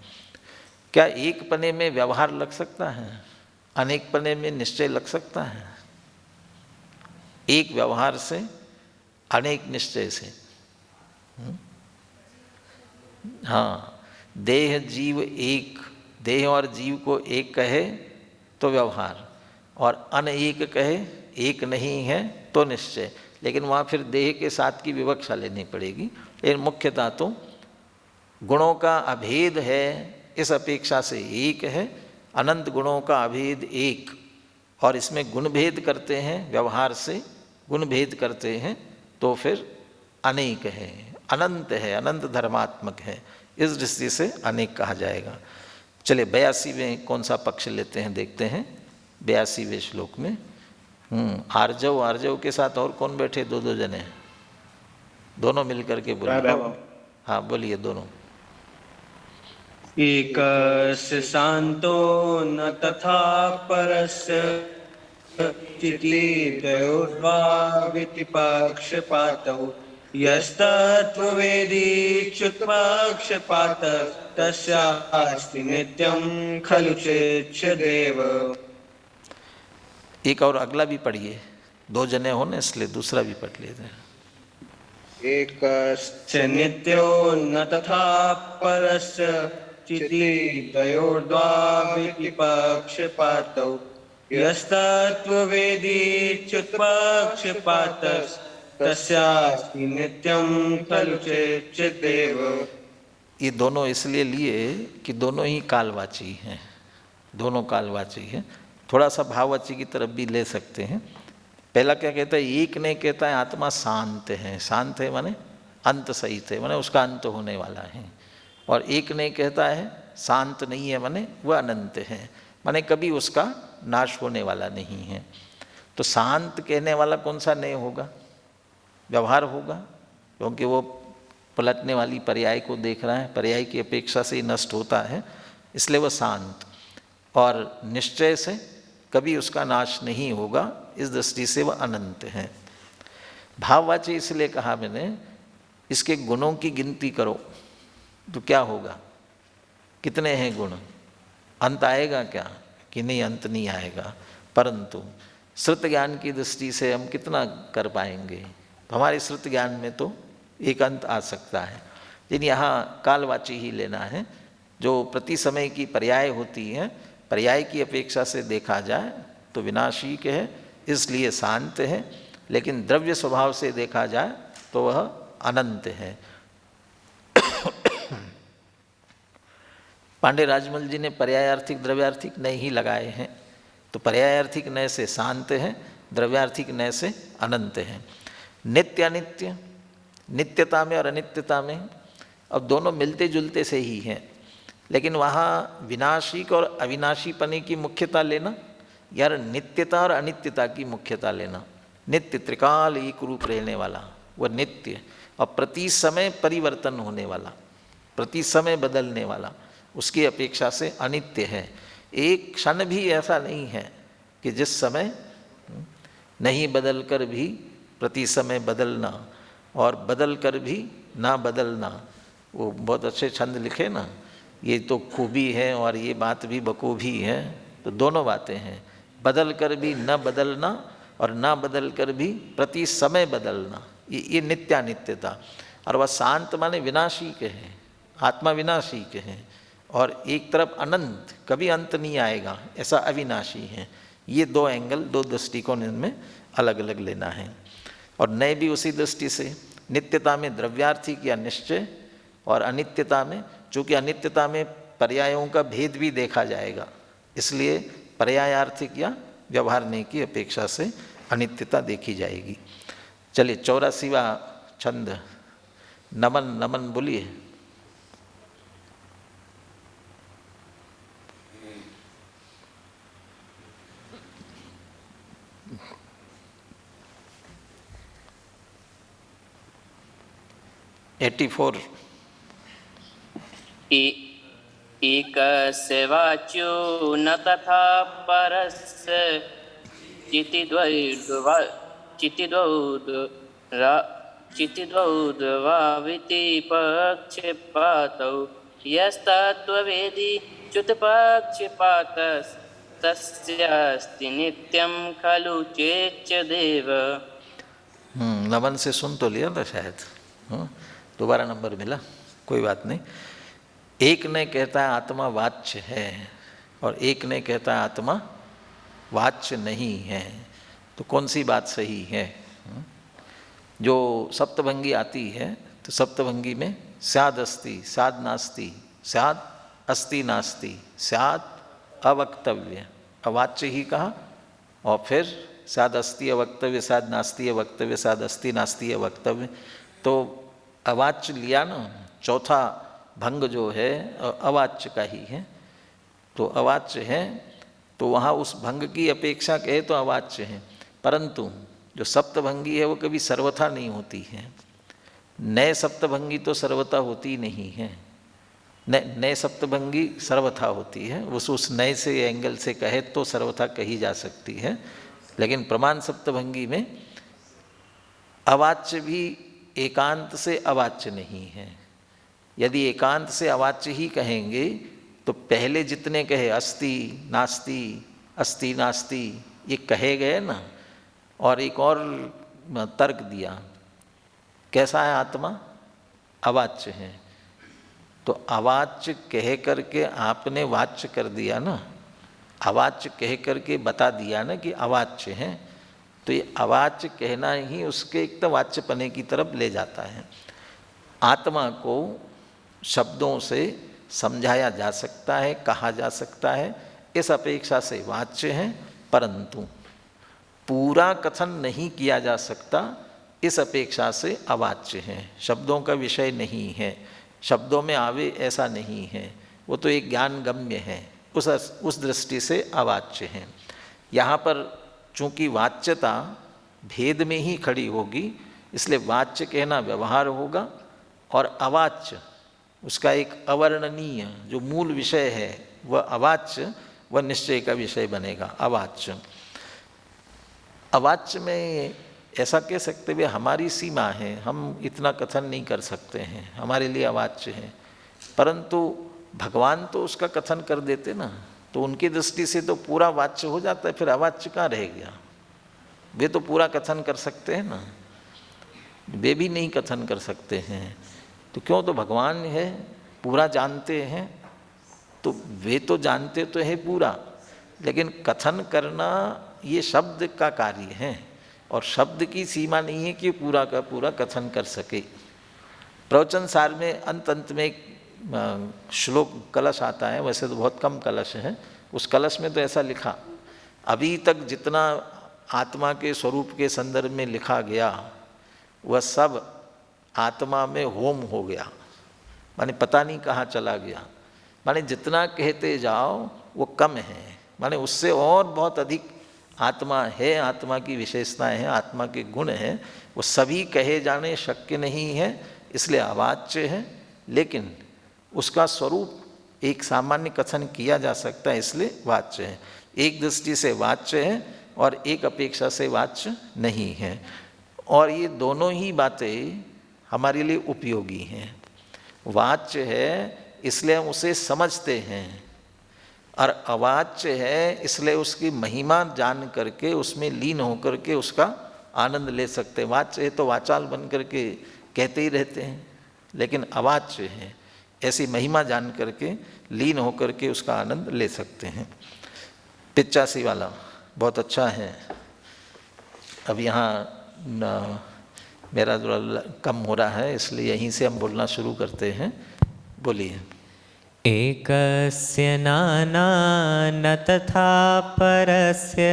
[SPEAKER 1] क्या एक पने में व्यवहार लग सकता है? अनेक पने में निश्चय लग सकता है? एक व्यवहार से, अनेक निश्चय से। हाँ, देह जीव एक, देह और जीव को एक कहे तो व्यवहार, और अनेक कहे, एक नहीं है तो निश्चय। लेकिन वहाँ फिर देह के साथ की विवक्षा लेनी पड़ेगी। लेकिन मुख्यतः तो गुणों का अभेद है, इस अपेक्षा से एक है, अनंत गुणों का अभेद एक, और इसमें गुण भेद करते हैं, व्यवहार से गुण भेद करते हैं, तो फिर अनेक है, अनंत है, अनंत धर्मात्मक है। इस दृष्टि से अनेक कहा जाएगा। चलिए 82वें कौन सा पक्ष लेते हैं देखते हैं। 82वें श्लोक में आर्जव, आर्जव के साथ और कौन बैठे? दो दो जने, दोनों मिलकर के बोलिए। हाँ बोलिए दोनों।
[SPEAKER 7] एकस्य शान्तो न तथा परस्य चिति द्वयोर्द्वाविति पक्षपातौ यस्तत्त्ववेदी च्युत्पक्षपातः तस्यास्ति नित्यं खलु चेच्छदेव।
[SPEAKER 1] एक और अगला भी पढ़िए, दो जने हो ना इसलिए दूसरा भी पढ़ लेते हैं।
[SPEAKER 7] एकस्य नित्यो न तथा परस्य चिति द्वयोर्द्वाविति पक्षपातौ यस्तत्त्ववेदी च्युत्पक्षपातः तस्यास्ति नित्यं खलु चेच्छदेव।
[SPEAKER 1] ये दोनों इसलिए लिए कि दोनों ही कालवाची हैं, दोनों कालवाची हैं। थोड़ा सा भाववाची की तरफ भी ले सकते हैं। पहला क्या कहता है? एक ने कहता है आत्मा शांत है, शांत है माने अंत सहित है, माने उसका अंत होने वाला है। और एक ने कहता है शांत नहीं है, माने वह अनंत है, माने कभी उसका नाश होने वाला नहीं है। तो शांत कहने वाला कौन सा नहीं होगा? व्यवहार होगा, क्योंकि वो पलटने वाली पर्याय को देख रहा है, पर्याय की अपेक्षा से ही नष्ट होता है, इसलिए वह शांत। और निश्चय से कभी उसका नाश नहीं होगा, इस दृष्टि से वह अनंत है। भाववाची इसलिए कहा मैंने, इसके गुणों की गिनती करो तो क्या होगा? कितने हैं गुण? अंत आएगा क्या? कि नहीं, अंत नहीं आएगा। परंतु श्रुत ज्ञान की दृष्टि से हम कितना कर पाएंगे? तो हमारे श्रुत ज्ञान में तो एक अंत आ सकता है, लेकिन यहाँ कालवाची ही लेना है। जो प्रति समय की पर्याय होती है, पर्याय की अपेक्षा से देखा जाए तो विनाशिक है, इसलिए शांत है, लेकिन द्रव्य स्वभाव से देखा जाए तो वह अनंत है। पांडे राजमल जी ने पर्यायार्थिक द्रव्यार्थिक नय ही लगाए हैं, तो पर्यायार्थिक नय से शांत है, द्रव्यार्थिक नय से अनंत है। नित्य अनित्य, नित्यता में और अनित्यता में अब दोनों मिलते जुलते से ही हैं, लेकिन वहाँ विनाशिक और अविनाशी पने की मुख्यता लेना, यार नित्यता और अनित्यता की मुख्यता लेना। नित्य त्रिकाल एक रूप रहने वाला वह नित्य, और प्रति समय परिवर्तन होने वाला, प्रति समय बदलने वाला, उसकी अपेक्षा से अनित्य है। एक क्षण भी ऐसा नहीं है कि जिस समय नहीं बदल कर भी प्रति समय बदलना, और बदल कर भी ना बदलना। वो बहुत अच्छे छंद लिखे ना, ये तो खूबी है और ये बात भी बखूबी है। तो दोनों बातें हैं, बदल कर भी न बदलना और ना बदल कर भी प्रति समय बदलना, ये नित्यानित्यता। और वह शांत माने विनाशी के हैं, आत्मा विनाशी के हैं, और एक तरफ अनंत, कभी अंत नहीं आएगा, ऐसा अविनाशी है। ये दो एंगल, दो दृष्टिकोण इनमें अलग अलग लेना है। और नए भी उसी दृष्टि से, नित्यता में द्रव्यार्थिक या निश्चय, और अनित्यता में, चूँकि अनित्यता में पर्यायों का भेद भी देखा जाएगा, इसलिए पर्यायार्थिक या व्यवहारने की अपेक्षा से अनित्यता देखी जाएगी। चलिए 84वां छंद, नमन। नमन बोलिए।
[SPEAKER 6] एकस्य वाच्यो न तथा परस्य चितिद्वौद्वाविति पक्षपातौ यस्तत्त्ववेदी च्युतपक्षपातस्तस्यास्ति नित्यं खलु चेच्यदेव।
[SPEAKER 1] नमन से सुन तो लिया था शायद, दोबारा नंबर मिला, कोई बात नहीं। एक ने कहता है आत्मा वाच्य है और एक ने कहता है आत्मा वाच्य नहीं है, तो कौन सी बात सही है? जो सप्तभंगी आती है तो सप्तभंगी में स्याद अस्ति, स्याद नास्ति, स्याद अस्ति नास्ति, स्याद अवक्तव्य, अवाच्य ही कहा, और फिर स्याद अस्ति अवक्तव्य, स्याद नास्ति अवक्तव्य, स्याद अस्ति नास्ति अवक्तव्य, तो अवाच्य लिया ना। चौथा भंग जो है अवाच्य का ही है, तो अवाच्य है तो वहाँ उस भंग की अपेक्षा कहे तो अवाच्य है, परंतु जो सप्तभंगी है वो कभी सर्वथा नहीं होती है। नए सप्तभंगी तो सर्वथा होती नहीं है, नए सप्तभंगी सर्वथा होती है, उस नए से एंगल से कहे तो सर्वथा कही जा सकती है, लेकिन प्रमाण सप्तभंगी में अवाच्य भी एकांत से अवाच्य नहीं है। यदि एकांत से अवाच्य ही कहेंगे तो पहले जितने कहे अस्ति नास्ति, अस्ति नास्ति, ये कहे गए ना, और एक और तर्क दिया, कैसा है आत्मा? अवाच्य है, तो अवाच्य कह करके आपने वाच्य कर दिया ना, अवाच्य कह करके बता दिया ना कि अवाच्य है, तो ये अवाच्य कहना ही उसके एक तो वाच्यपने की तरफ ले जाता है। आत्मा को शब्दों से समझाया जा सकता है, कहा जा सकता है, इस अपेक्षा से वाच्य है, परंतु पूरा कथन नहीं किया जा सकता, इस अपेक्षा से अवाच्य है। शब्दों का विषय नहीं है, शब्दों में आवे ऐसा नहीं है, वो तो एक ज्ञान गम्य है, उस दृष्टि से अवाच्य है। यहाँ पर चूँकि वाच्यता भेद में ही खड़ी होगी, इसलिए वाच्य कहना व्यवहार होगा, और अवाच्य उसका एक अवर्णनीय जो मूल विषय है वह अवाच्य, वह निश्चय का विषय बनेगा अवाच्य। अवाच्य में ऐसा कह सकते हुए हमारी सीमा है, हम इतना कथन नहीं कर सकते हैं, हमारे लिए अवाच्य है, परंतु भगवान तो उसका कथन कर देते ना, तो उनकी दृष्टि से तो पूरा वाच्य हो जाता है, फिर अवाच्य कहाँ रह गया? वे तो पूरा कथन कर सकते हैं ना, वे भी नहीं कथन कर सकते हैं, तो क्यों? तो भगवान है, पूरा जानते हैं, तो वे तो जानते तो है पूरा, लेकिन कथन करना ये शब्द का कार्य है, और शब्द की सीमा नहीं है कि पूरा का पूरा कथन कर सके। प्रवचन सार में अंत में एक श्लोक कलश आता है, वैसे तो बहुत कम कलश है, उस कलश में तो ऐसा लिखा, अभी तक जितना आत्मा के स्वरूप के संदर्भ में लिखा गया वह सब आत्मा में होम हो गया, माने पता नहीं कहाँ चला गया, माने जितना कहते जाओ वो कम है, माने उससे और बहुत अधिक आत्मा है, आत्मा की विशेषताएं हैं, आत्मा के गुण हैं, वो सभी कहे जाने शक्य नहीं है, इसलिए अवाच्य है, लेकिन उसका स्वरूप एक सामान्य कथन किया जा सकता है, इसलिए वाच्य है। एक दृष्टि से वाच्य है और एक अपेक्षा से वाच्य नहीं है, और ये दोनों ही बातें हमारे लिए उपयोगी हैं। वाच्य है इसलिए हम उसे समझते हैं, और अवाच्य है इसलिए उसकी महिमा जान करके उसमें लीन होकर के उसका आनंद ले सकते हैं। वाच्य है तो वाचाल बन करके कहते ही रहते हैं, लेकिन अवाच्य है ऐसी महिमा जान करके लीन होकर के उसका आनंद ले सकते हैं। 85 वाला बहुत अच्छा है। अब यहाँ मेरा थोड़ा कम हो रहा है, इसलिए यहीं से हम बोलना शुरू करते हैं। बोलिए।
[SPEAKER 2] एकस्य नाना न तथा परस्य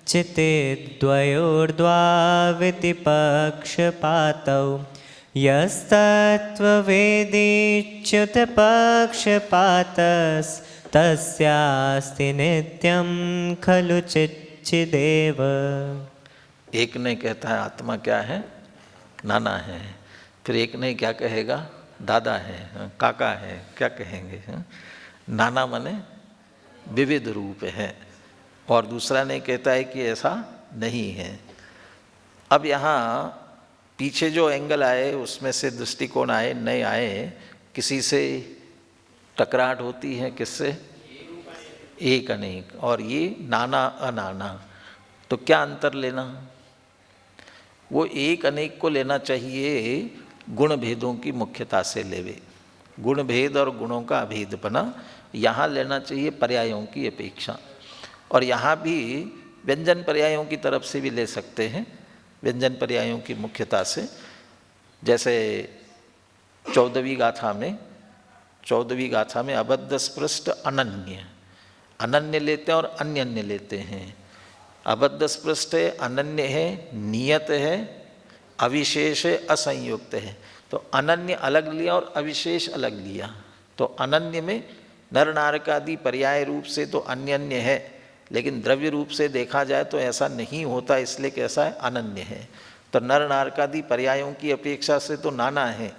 [SPEAKER 2] चिते द्वयोर्द्वाविति पक्षपातौ यस्तत्त्ववेदीच्युत पक्षपातस्तस्यास्ति नित्यं खलु चिच्चिदेव।
[SPEAKER 1] एक ने कहता है आत्मा क्या है? नाना है। फिर एक ने क्या कहेगा? दादा है, काका है, क्या कहेंगे? नाना माने विविध रूप है, और दूसरा ने कहता है कि ऐसा नहीं है। अब यहाँ पीछे जो एंगल आए उसमें से दृष्टिकोण आए नए आए, किसी से टकराहट होती है, किससे? एक अनेक, और ये नाना अनाना। तो क्या अंतर लेना? वो एक अनेक को लेना चाहिए गुण भेदों की मुख्यता से लेवे, गुण भेद और गुणों का अभेदपना यहाँ लेना चाहिए पर्यायों की अपेक्षा। और यहाँ भी व्यंजन पर्यायों की तरफ से भी ले सकते हैं, व्यंजन पर्यायों की मुख्यता से। जैसे 14वीं गाथा में अबद्ध स्पृष्ट अनन्य, अनन्य लेते हैं और अन्यन्य लेते हैं। अबद्ध स्पृष्ट है, अनन्य है, नियत है, अविशेष है, असंयुक्त है। तो अनन्य अलग लिया और अविशेष अलग लिया। तो अनन्य में नर नारकादि पर्याय रूप से तो अन्यन्य है, लेकिन द्रव्य रूप से देखा जाए तो ऐसा नहीं होता, इसलिए कैसा है? अनन्य है। तो नर नारकादि पर्यायों की अपेक्षा से तो नाना है,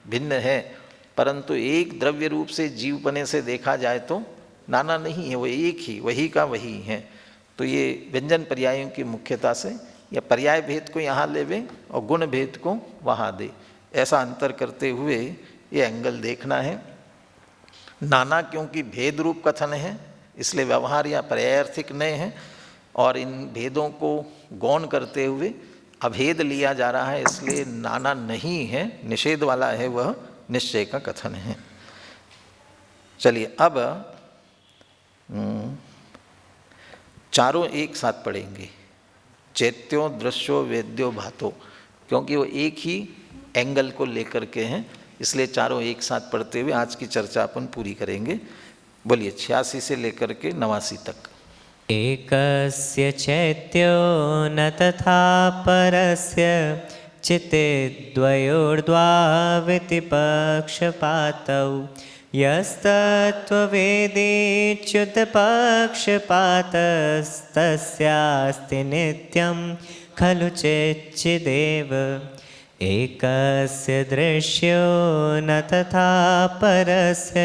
[SPEAKER 1] भिन्न है, परंतु एक द्रव्य रूप से जीवपने से देखा जाए तो नाना नहीं है, वो एक ही, वही का वही है। तो ये व्यंजन पर्यायों की मुख्यता से या पर्याय भेद को यहाँ लेवे और गुण भेद को वहाँ दे, ऐसा अंतर करते हुए ये एंगल देखना है। नाना क्योंकि भेद रूप कथन है, इसलिए व्यवहार या पर्यायार्थिक नए हैं, और इन भेदों को गौण करते हुए अभेद लिया जा रहा है, इसलिए नाना नहीं है, निषेध वाला है, वह निश्चय का कथन है। चलिए अब चारों एक साथ पढ़ेंगे, चैत्यो दृश्यो वेद्यो भातो, क्योंकि वो एक ही एंगल को लेकर के हैं, इसलिए चारों एक साथ पढ़ते हुए आज की चर्चा अपन पूरी करेंगे। बोलिए 86 से लेकर के 89 तक।
[SPEAKER 2] एकस्य चैत्यो न तथा परस्य चित्ते द्वयोर्द्वाविति पक्षपातौ यस्तत्त्ववेदीच्युतपक्षपातस्तस्यास्ति नित्यं खलु चिच्चिदेव। एकस्य दृश्यो न तथा परस्य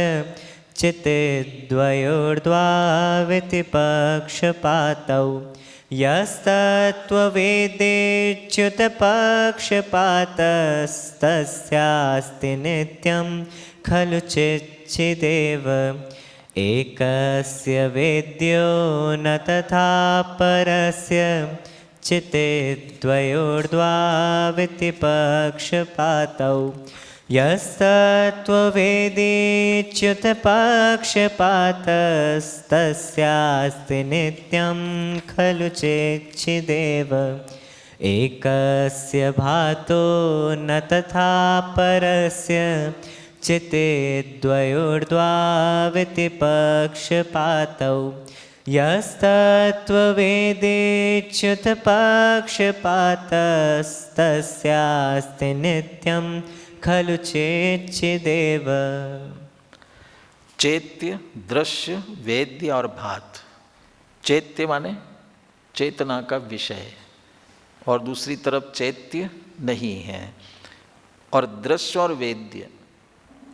[SPEAKER 2] चित्ते द्वयोर्द्वाविति पक्षपातौ यस्तत्त्ववेदेच्युतपक्षपातस्तस्यास्ति नित्यं खलु चिच्चिदेव। एकस्य वेद्यो न तथा परस्य चित्ते द्वयोर्द्वाविति पक्षपातौ यस्तत्त्ववेदीच्युतपक्षपातस्तस्यास्ति नित्यं खलु चिच्चिदेव। एकस्य भातो न तथा परस्य चित्ते द्वयोर्द्वाविति पक्षपातौ यस्तत्त्ववेदेच्युतपक्षपातस्तस्यास्ति नित्यं खलु चिच्चिदेव।
[SPEAKER 1] चैत्य, दृश्य, वेद्य और भात। चैत्य माने चेतना का विषय, और दूसरी तरफ चैत्य नहीं है। और दृश्य और वेद्य,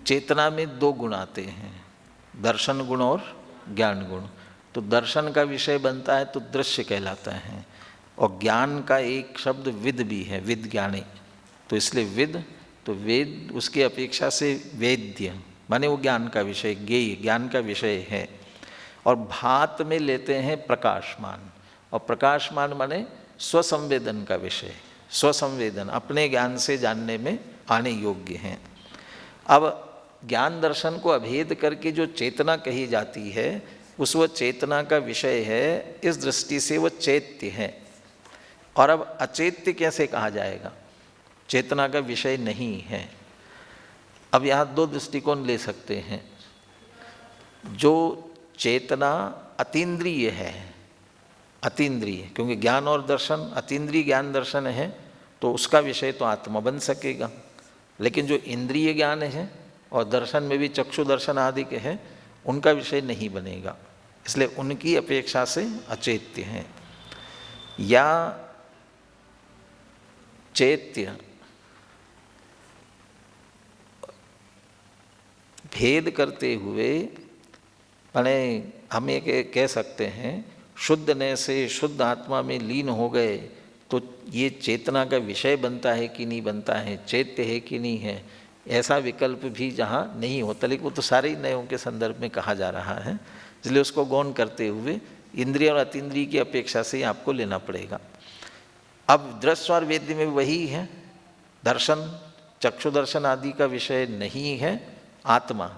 [SPEAKER 1] चेतना में दो गुण आते हैं, दर्शन गुण और ज्ञान गुण। तो दर्शन का विषय बनता है तो दृश्य कहलाता है, और ज्ञान का एक शब्द विद भी है, विद ज्ञानी, तो इसलिए विद, तो वेद उसकी अपेक्षा से वेद्य माने वो ज्ञान का विषय, ज्ञेय ज्ञान का विषय है। और भात में लेते हैं प्रकाशमान, और प्रकाशमान माने स्वसंवेदन का विषय, स्वसंवेदन अपने ज्ञान से जानने में आने योग्य हैं। अब ज्ञान दर्शन को अभेद करके जो चेतना कही जाती है, उस वो चेतना का विषय है, इस दृष्टि से वो चैत्य है। और अब अचेत्य कैसे कहा जाएगा? चेतना का विषय नहीं है। अब यहाँ दो दृष्टिकोण ले सकते हैं। जो चेतना अतीन्द्रिय है, अतीन्द्रिय, क्योंकि ज्ञान और दर्शन अतीन्द्रिय ज्ञान दर्शन है, तो उसका विषय तो आत्मा बन सकेगा। लेकिन जो इंद्रिय ज्ञान है और दर्शन में भी चक्षु दर्शन आदि के हैं, उनका विषय नहीं बनेगा, इसलिए उनकी अपेक्षा से अचेत्य हैं। या चैत्य भेद करते हुए अने हम ये कह सकते हैं शुद्धने से शुद्ध आत्मा में लीन हो गए तो ये चेतना का विषय बनता है कि नहीं बनता है, चैत्य है कि नहीं है, ऐसा विकल्प भी जहाँ नहीं होता। लेकिन वो तो सारे ही नयों के संदर्भ में कहा जा रहा है, इसलिए उसको गौण करते हुए इंद्रिय और अतीन्द्रिय की अपेक्षा से आपको लेना पड़ेगा। अब दृश्य और वेद्य में वही है, दर्शन चक्षु दर्शन आदि का विषय नहीं है आत्मा,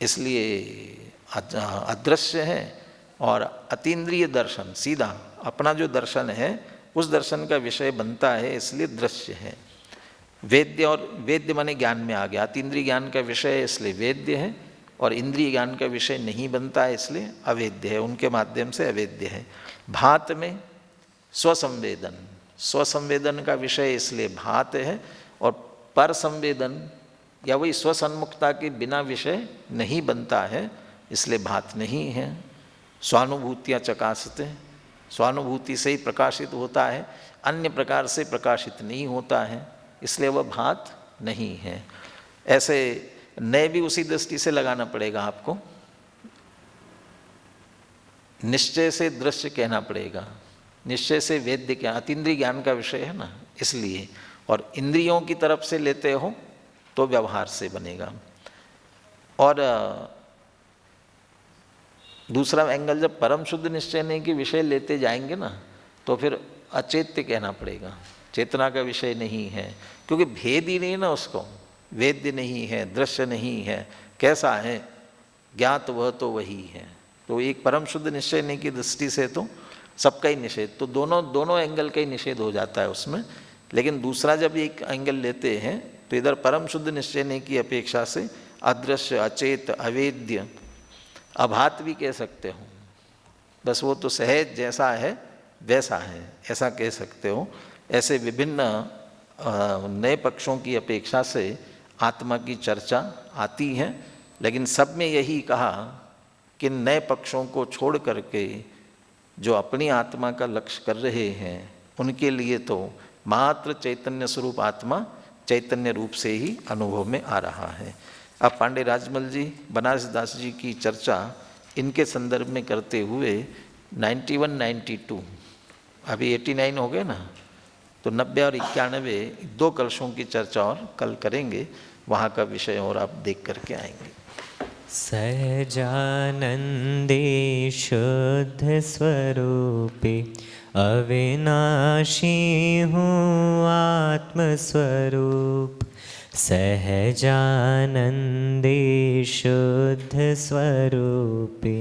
[SPEAKER 1] इसलिए अदृश्य है। और अतीन्द्रिय दर्शन सीधा अपना जो दर्शन है उस दर्शन का विषय बनता है, इसलिए दृश्य है। वेद्य और वेद्य माने ज्ञान में आ गया, अतीन्द्रिय ज्ञान का विषय है इसलिए वेद्य है, और इंद्रिय ज्ञान का विषय नहीं बनता है इसलिए अवेद्य है, उनके माध्यम से अवेद्य है। भात में स्वसंवेदन, स्वसंवेदन का विषय इसलिए भात है, और पर संवेदन या वही स्वसन्मुखता के बिना विषय नहीं बनता है इसलिए भात नहीं है। स्वानुभूतियाँ चकासते, स्वानुभूति से ही प्रकाशित होता है, अन्य प्रकार से प्रकाशित नहीं होता है, इसलिए वह भात नहीं है। ऐसे नए भी उसी दृष्टि से लगाना पड़ेगा आपको, निश्चय से दृश्य कहना पड़ेगा, निश्चय से वेद्य क्या, अतीन्द्रिय ज्ञान का विषय है ना इसलिए, और इंद्रियों की तरफ से लेते हो तो व्यवहार से बनेगा। और दूसरा एंगल, जब परम शुद्ध निश्चय नहीं कि विषय लेते जाएंगे ना तो फिर अचेत्य कहना पड़ेगा, चेतना का विषय नहीं है, क्योंकि भेद ही नहीं ना उसको, वेद्य नहीं है, दृश्य नहीं है, कैसा है, ज्ञात वह तो वही है। तो एक परम शुद्ध निश्चय नहीं की दृष्टि से तो सबका ही निषेध, तो दोनों एंगल का ही निषेध हो जाता है उसमें। लेकिन दूसरा जब एक एंगल लेते हैं तो इधर परम शुद्ध निश्चय नहीं की अपेक्षा से अदृश्य, अचेत, अवेद्य, अभात भी कह सकते हो, बस वो तो सहज जैसा है वैसा है, ऐसा कह सकते हो। ऐसे विभिन्न नए पक्षों की अपेक्षा से आत्मा की चर्चा आती है, लेकिन सब में यही कहा कि नए पक्षों को छोड़ करके जो अपनी आत्मा का लक्ष्य कर रहे हैं उनके लिए तो मात्र चैतन्य स्वरूप आत्मा चैतन्य रूप से ही अनुभव में आ रहा है। अब पांडे राजमल जी, बनारस दास जी की चर्चा इनके संदर्भ में करते हुए 91, 92, अभी 89 हो गए ना, तो 90 और 91 दो कलशों की चर्चा और कल करेंगे, वहाँ का विषय और आप देख करके आएंगे।
[SPEAKER 2] सहजानंदे शुद्ध स्वरूपे अविनाशी हूँ आत्मस्वरूप, सहजानंदे शुद्ध स्वरूपे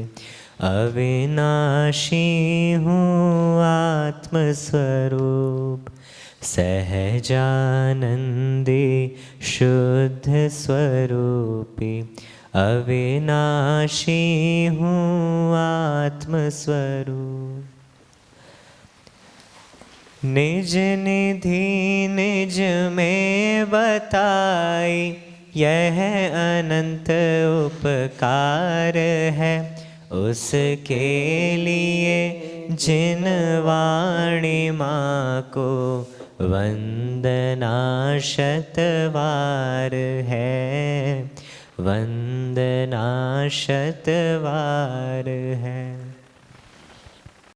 [SPEAKER 2] अविनाशी हूँ आत्मस्वरूप, सहजानंदे शुद्ध स्वरूपे अविनाशी हूँ आत्मस्वरूप। निज निधि निज में बताई यह अनंत उपकार है, उसके लिए जिन वाणी माँ को वंदना शतवार है, वंदना शतवार है।